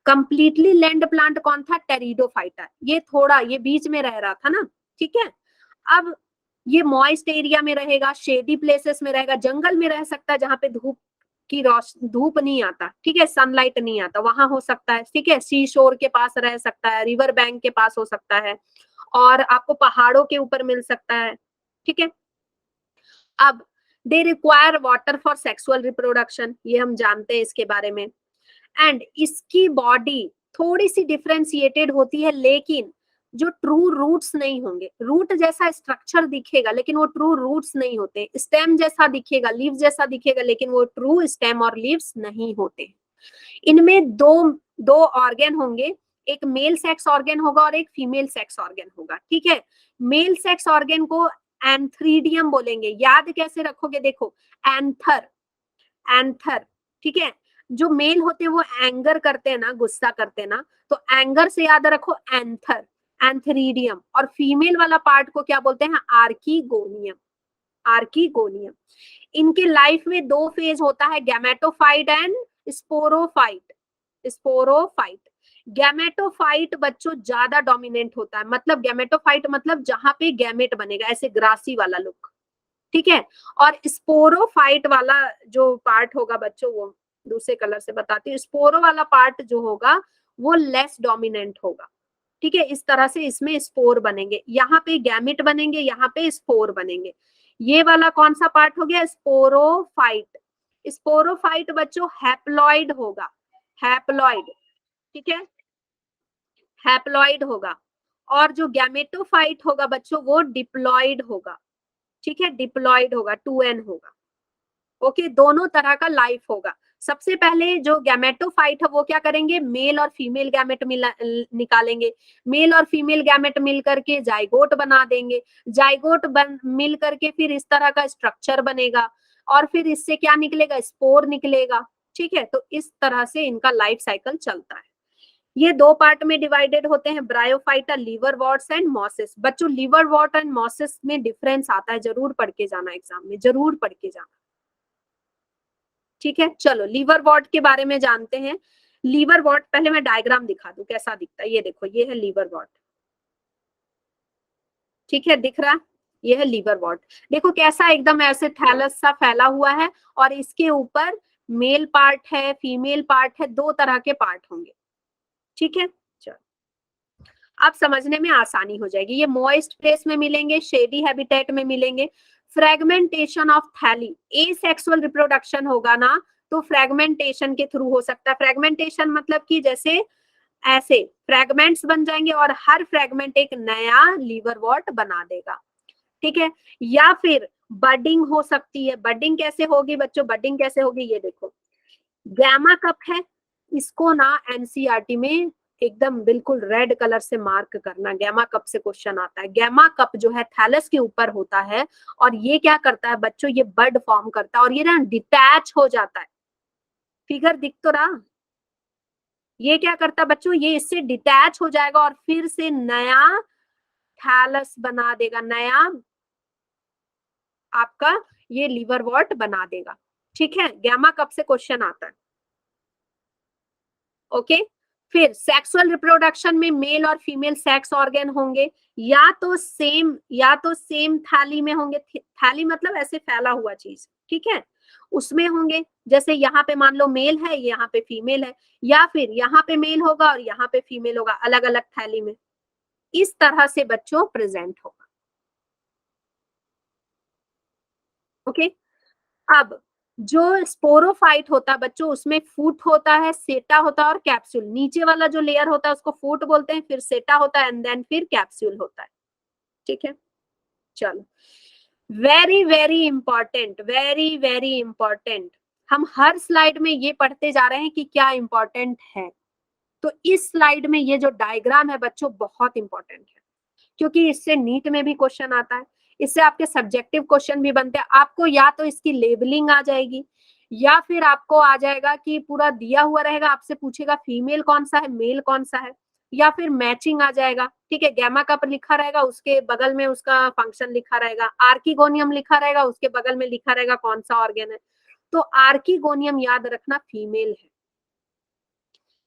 कंप्लीटली लैंड प्लांट कौन था, टेरिडोफाइटा। ये थोड़ा ये बीच में रह रहा था ना, ठीक है। अब ये मॉइस्ट एरिया में रहेगा, शेडी प्लेसेस में रहेगा, जंगल में रह सकता है जहां पे धूप की रोशनी, धूप नहीं आता, ठीक है, सनलाइट नहीं आता, वहां हो सकता है, ठीक है। सी शोर के पास रह सकता है, रिवर बैंक के पास हो सकता है, और आपको पहाड़ों के ऊपर मिल सकता है, ठीक है। अब they require water for sexual reproduction, ये हम जानते हैं इसके बारे में। एंड इसकी बॉडी थोड़ी सी डिफ्रेंशिएटेड होती है, लेकिन जो ट्रू रूट्स नहीं होंगे, रूट जैसा स्ट्रक्चर दिखेगा लेकिन वो ट्रू रूट्स नहीं होते, स्टेम जैसा दिखेगा, लीव जैसा दिखेगा, लेकिन वो ट्रू स्टेम और लीव्स नहीं होते। इनमें दो दो ऑर्गेन होंगे, एक मेल सेक्स ऑर्गेन होगा और एक फीमेल सेक्स ऑर्गेन होगा, ठीक है। मेल सेक्स ऑर्गेन को एंथ्रीडियम बोलेंगे। याद कैसे रखोगे, देखो, एंथर, एंथर, ठीक है। जो मेल होते हैं वो एंगर करते हैं ना, गुस्सा करते हैं ना, तो एंगर से याद रखो एंथर, एंथरीडियम। और फीमेल वाला पार्ट को क्या बोलते हैं, आर्कीगोनियम, आर्कीगोनियम। इनके लाइफ में दो फेज होता है, gametophyte and sporophyte, sporophyte. Gametophyte बच्चों ज्यादा डोमिनेंट होता है, मतलब गैमेटोफाइट मतलब जहां पे गैमेट बनेगा, ऐसे ग्रासी वाला लुक, ठीक है। और स्पोरोफाइट वाला जो पार्ट होगा बच्चों, वो दूसरे कलर से बताती हूँ, स्पोरो वाला पार्ट जो होगा वो लेस डोमिनेंट होगा, ठीक है। इस तरह से इसमें स्पोर बनेंगे, यहाँ पे गैमेट बनेंगे, यहाँ पे स्पोर बनेंगे। ये वाला कौन सा पार्ट हो गया, स्पोरोफाइट। स्पोरोफाइट बच्चों हैप्लॉइड होगा, हैप्लॉइड, ठीक है, हैप्लॉइड होगा। और जो गैमेटोफाइट होगा बच्चों वो डिप्लॉइड होगा, ठीक है, डिप्लॉइड होगा, 2n होगा, ओके। दोनों तरह का लाइफ होगा। सबसे पहले जो गैमेटोफाइट है वो क्या करेंगे, मेल और फीमेल गैमेट निकालेंगे, मेल और फीमेल गैमेट मिल करके जाइगोट बना देंगे, जाइगोट मिल करके फिर इस तरह का स्ट्रक्चर बनेगा और फिर इससे क्या निकलेगा, स्पोर निकलेगा। ठीक है, तो इस तरह से इनका लाइफ साइकिल चलता है। ये दो पार्ट में डिवाइडेड होते हैं, ब्रायोफाइटा, लिवरवर्ट्स एंड मॉसिस। बच्चों लिवरवर्ट एंड मॉसिस में डिफरेंस आता है, जरूर पढ़ के जाना एग्जाम में, जरूर पढ़ के जाना। ठीक है, चलो लिवरवर्ट के बारे में जानते हैं। लिवरवर्ट, पहले मैं डायग्राम दिखा दूं कैसा दिखता है। ये देखो, ये है लिवरवर्ट। ठीक है, दिख रहा, ये है लिवरवर्ट। देखो कैसा एकदम ऐसे थैलस सा फैला हुआ है और इसके ऊपर मेल पार्ट है, फीमेल पार्ट है, दो तरह के पार्ट होंगे। ठीक है, चलो अब समझने में आसानी हो जाएगी। ये मॉइस्ट प्लेस में मिलेंगे, शेडी हैबिटेट में मिलेंगे। फ्रेगमेंटेशन ऑफ थैली, एसेक्सुअल रिप्रोडक्शन होगा ना तो फ्रेगमेंटेशन के थ्रू हो सकता है। फ्रेगमेंटेशन मतलब कि जैसे ऐसे फ्रेगमेंट्स बन जाएंगे और हर फ्रेगमेंट एक नया लिवरवर्ट बना देगा। ठीक है, या फिर बडिंग हो सकती है। बडिंग कैसे होगी बच्चों, बडिंग कैसे होगी, ये देखो गैमा कप है, इसको ना एनसीईआरटी में एकदम बिल्कुल रेड कलर से मार्क करना। गैमा कप से क्वेश्चन आता है। गैमा कप जो है थैलस के ऊपर होता है और ये क्या करता है बच्चों, ये बड फॉर्म करता है और ये ना डिटैच हो जाता है। फिगर दिख तो रहा, ये क्या करता है बच्चों, ये इससे डिटैच हो जाएगा और फिर से नया थैलस बना देगा, नया आपका ये लिवरवर्ट बना देगा। ठीक है, गैमा कप से क्वेश्चन आता है। ओके, फिर सेक्सुअल रिप्रोडक्शन में मेल और फीमेल सेक्स ऑर्गन होंगे, या तो सेम थाली में होंगे। थाली मतलब ऐसे फैला हुआ चीज। ठीक है, उसमें होंगे, जैसे यहाँ पे मान लो मेल है, यहाँ पे फीमेल है, या फिर यहाँ पे मेल होगा और यहाँ पे फीमेल होगा, अलग अलग थैली में। इस तरह से बच्चों प्रेजेंट होगा। ओके, अब जो स्पोरोफाइट होता है बच्चों, उसमें फूट होता है, सेटा होता है और कैप्सूल। नीचे वाला जो लेयर होता है उसको फूट बोलते हैं, फिर सेटा होता है एंड देन फिर कैप्सूल होता है। ठीक है, चलो very very important, very very important. हम हर स्लाइड में ये पढ़ते जा रहे हैं कि क्या इंपॉर्टेंट है। तो इस स्लाइड में ये जो डायग्राम है बच्चों बहुत इंपॉर्टेंट है, क्योंकि इससे नीट में भी क्वेश्चन आता है, इससे आपके सब्जेक्टिव क्वेश्चन भी बनते हैं। आपको या तो इसकी लेबलिंग आ जाएगी या फिर आपको आ जाएगा कि पूरा दिया हुआ रहेगा, आपसे पूछेगा फीमेल कौन सा है, मेल कौन सा है, या फिर मैचिंग आ जाएगा। ठीक है, गैमा कप लिखा रहेगा, उसके बगल में उसका फंक्शन लिखा रहेगा, आर्किगोनियम लिखा रहेगा, उसके बगल में लिखा रहेगा कौन सा ऑर्गन है। तो आर्किगोनियम याद रखना फीमेल है।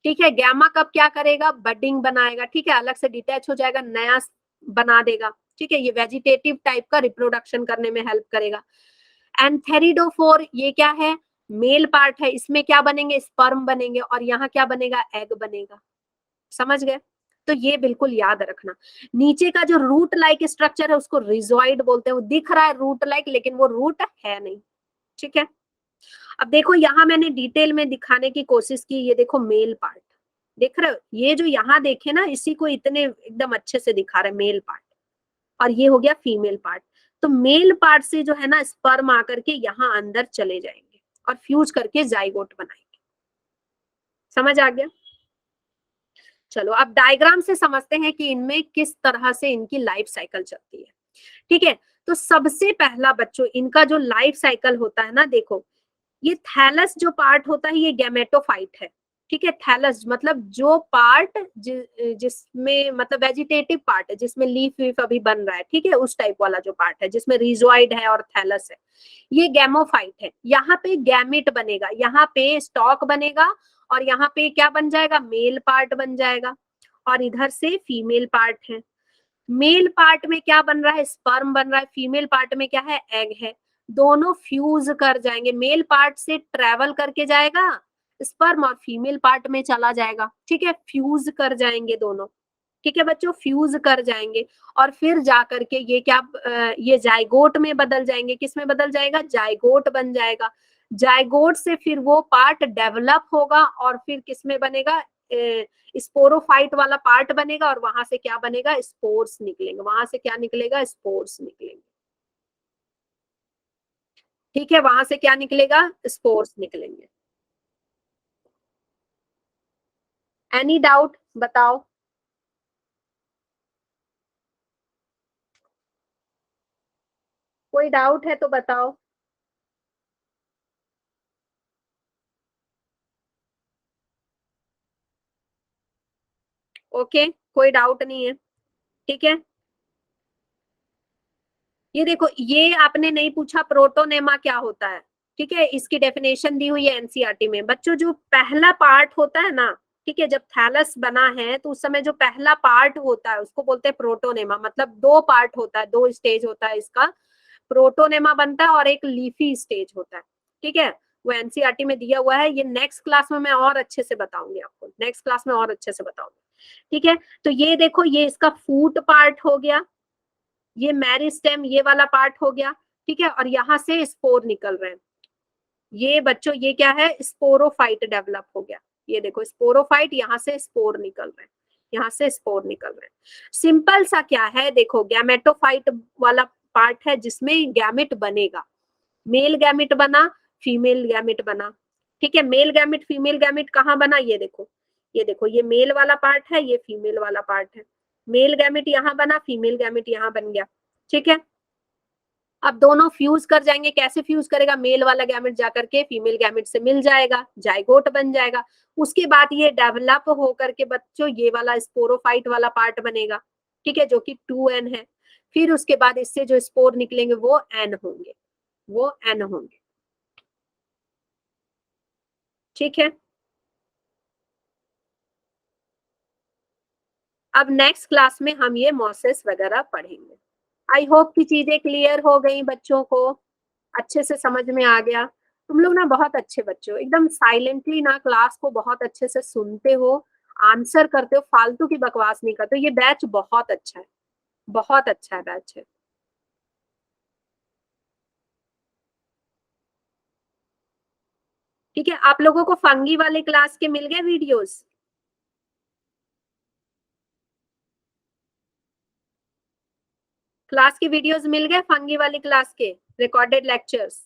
ठीक है, गैमा कप क्या करेगा, बडिंग बनाएगा। ठीक है, अलग से डिटैच हो जाएगा, नया बना देगा। ठीक है, ये वेजिटेटिव टाइप का रिप्रोडक्शन करने में हेल्प करेगा। एंथेरिडोफोर ये क्या है, मेल पार्ट है, इसमें क्या बनेंगे, स्पर्म बनेंगे और यहाँ क्या बनेगा, एग बनेगा। समझ गए, तो ये बिल्कुल याद रखना। नीचे का जो रूट लाइक स्ट्रक्चर है उसको रिजॉइड बोलते हैं। वो दिख रहा है रूट लाइक, लेकिन वो रूट है नहीं। ठीक है, अब देखो यहाँ मैंने डिटेल में दिखाने की कोशिश की। ये देखो मेल पार्ट देख रहे हो, ये जो यहाँ देखे ना, इसी को इतने एकदम अच्छे से दिखा रहे मेल पार्ट, और ये हो गया फीमेल पार्ट। तो मेल पार्ट से जो है ना स्पर्म आकर के यहाँ अंदर चले जाएंगे और फ्यूज करके जाइगोट बनाएंगे। समझ आ गया, चलो अब डायग्राम से समझते हैं कि इनमें किस तरह से इनकी लाइफ साइकिल चलती है। ठीक है, तो सबसे पहला बच्चों इनका जो लाइफ साइकिल होता है ना, देखो ये थैलस जो पार्ट होता है ये गैमेटोफाइट है। ठीक है, थैलस मतलब जो पार्ट जिसमें मतलब वेजिटेटिव पार्ट है, जिसमें लीफ वीफ अभी बन रहा है। ठीक है, उस टाइप वाला जो पार्ट है जिसमें रिजोइड है और थैलस है, ये गैमोफाइट है। यहाँ पे गैमेट बनेगा, यहाँ पे स्टॉक बनेगा और यहाँ पे क्या बन जाएगा, मेल पार्ट बन जाएगा और इधर से फीमेल पार्ट है। मेल पार्ट में क्या बन रहा है, स्पर्म बन रहा है, फीमेल पार्ट में क्या है, एग है। दोनों फ्यूज कर जाएंगे, मेल पार्ट से ट्रेवल करके जाएगा स्पर्म और फीमेल पार्ट में चला जाएगा। ठीक है, फ्यूज कर जाएंगे दोनों। ठीक है बच्चों, फ्यूज कर जाएंगे और फिर जाकर के ये क्या, ये जाइगोट में बदल जाएंगे। किस में बदल जाएगा, जाइगोट बन जाएगा। जाइगोट से फिर वो पार्ट डेवलप होगा और फिर किस में बनेगा, स्पोरोफाइट वाला पार्ट बनेगा और वहां से क्या बनेगा, स्पोर्स निकलेंगे। वहां से क्या निकलेगा, स्पोर्स निकलेंगे। ठीक है, वहां से क्या निकलेगा, स्पोर्स निकलेंगे। एनी डाउट बताओ। कोई डाउट है तो बताओ। ओके, कोई डाउट नहीं है, ठीक है। ये देखो, ये आपने नहीं पूछा प्रोटोनेमा क्या होता है, ठीक है, इसकी डेफिनेशन दी हुई है एनसीईआरटी में। बच्चों जो पहला पार्ट होता है ना, ठीक है, जब थैलस बना है तो उस समय जो पहला पार्ट होता है उसको बोलते हैं प्रोटोनेमा। मतलब दो पार्ट होता है, दो स्टेज होता है इसका। प्रोटोनेमा बनता है और एक लीफी स्टेज होता है, ठीक है। वो एनसीईआरटी में दिया हुआ है। ये नेक्स्ट क्लास में मैं और अच्छे से बताऊंगी आपको, नेक्स्ट क्लास में और अच्छे से बताऊंगी, ठीक है। तो ये देखो, ये इसका फूट पार्ट हो गया, ये मेरिस्टेम ये वाला पार्ट हो गया, ठीक है। और यहाँ से स्पोर निकल रहे हैं। ये बच्चों ये क्या है, स्पोरोफाइट डेवलप हो गया। ये देखो स्पोरोफाइट, यहाँ से स्पोर निकल रहे हैं, यहाँ से स्पोर निकल रहे हैं। सिंपल सा क्या है, देखो गैमेटोफाइट वाला पार्ट है जिसमें गैमेट बनेगा। मेल गैमेट बना, फीमेल गैमेट बना, ठीक है। मेल गैमेट फीमेल गैमेट कहाँ बना, ये देखो, ये देखो, ये मेल वाला पार्ट है, ये फीमेल वाला पार्ट है। मेल गैमेट यहाँ बना, फीमेल गैमेट यहाँ बन गया, ठीक है। अब दोनों फ्यूज कर जाएंगे, कैसे फ्यूज करेगा, मेल वाला गैमेट जाकर के फीमेल गैमेट से मिल जाएगा, जाइगोट बन जाएगा। उसके बाद ये डेवलप होकर के बच्चों ये वाला स्पोरोफाइट वाला पार्ट बनेगा, ठीक है, जो कि 2n है। फिर उसके बाद इससे जो स्पोर निकलेंगे वो n होंगे, वो n होंगे, ठीक है। अब नेक्स्ट क्लास में हम ये मोसेस वगैरह पढ़ेंगे। आई होप की चीजें क्लियर हो गई बच्चों को, अच्छे से समझ में आ गया। तुम लोग ना बहुत अच्छे बच्चों, एकदम साइलेंटली ना क्लास को बहुत अच्छे से सुनते हो, आंसर करते हो, फालतू की बकवास नहीं करते हो। ये बैच बहुत अच्छा है, बहुत अच्छा है बैच है। ठीक है, आप लोगों को फंगी वाले क्लास के मिल गए वीडियोस? क्लास के वीडियोस मिल गए फंगी वाली क्लास के रिकॉर्डेड लेक्चर्स?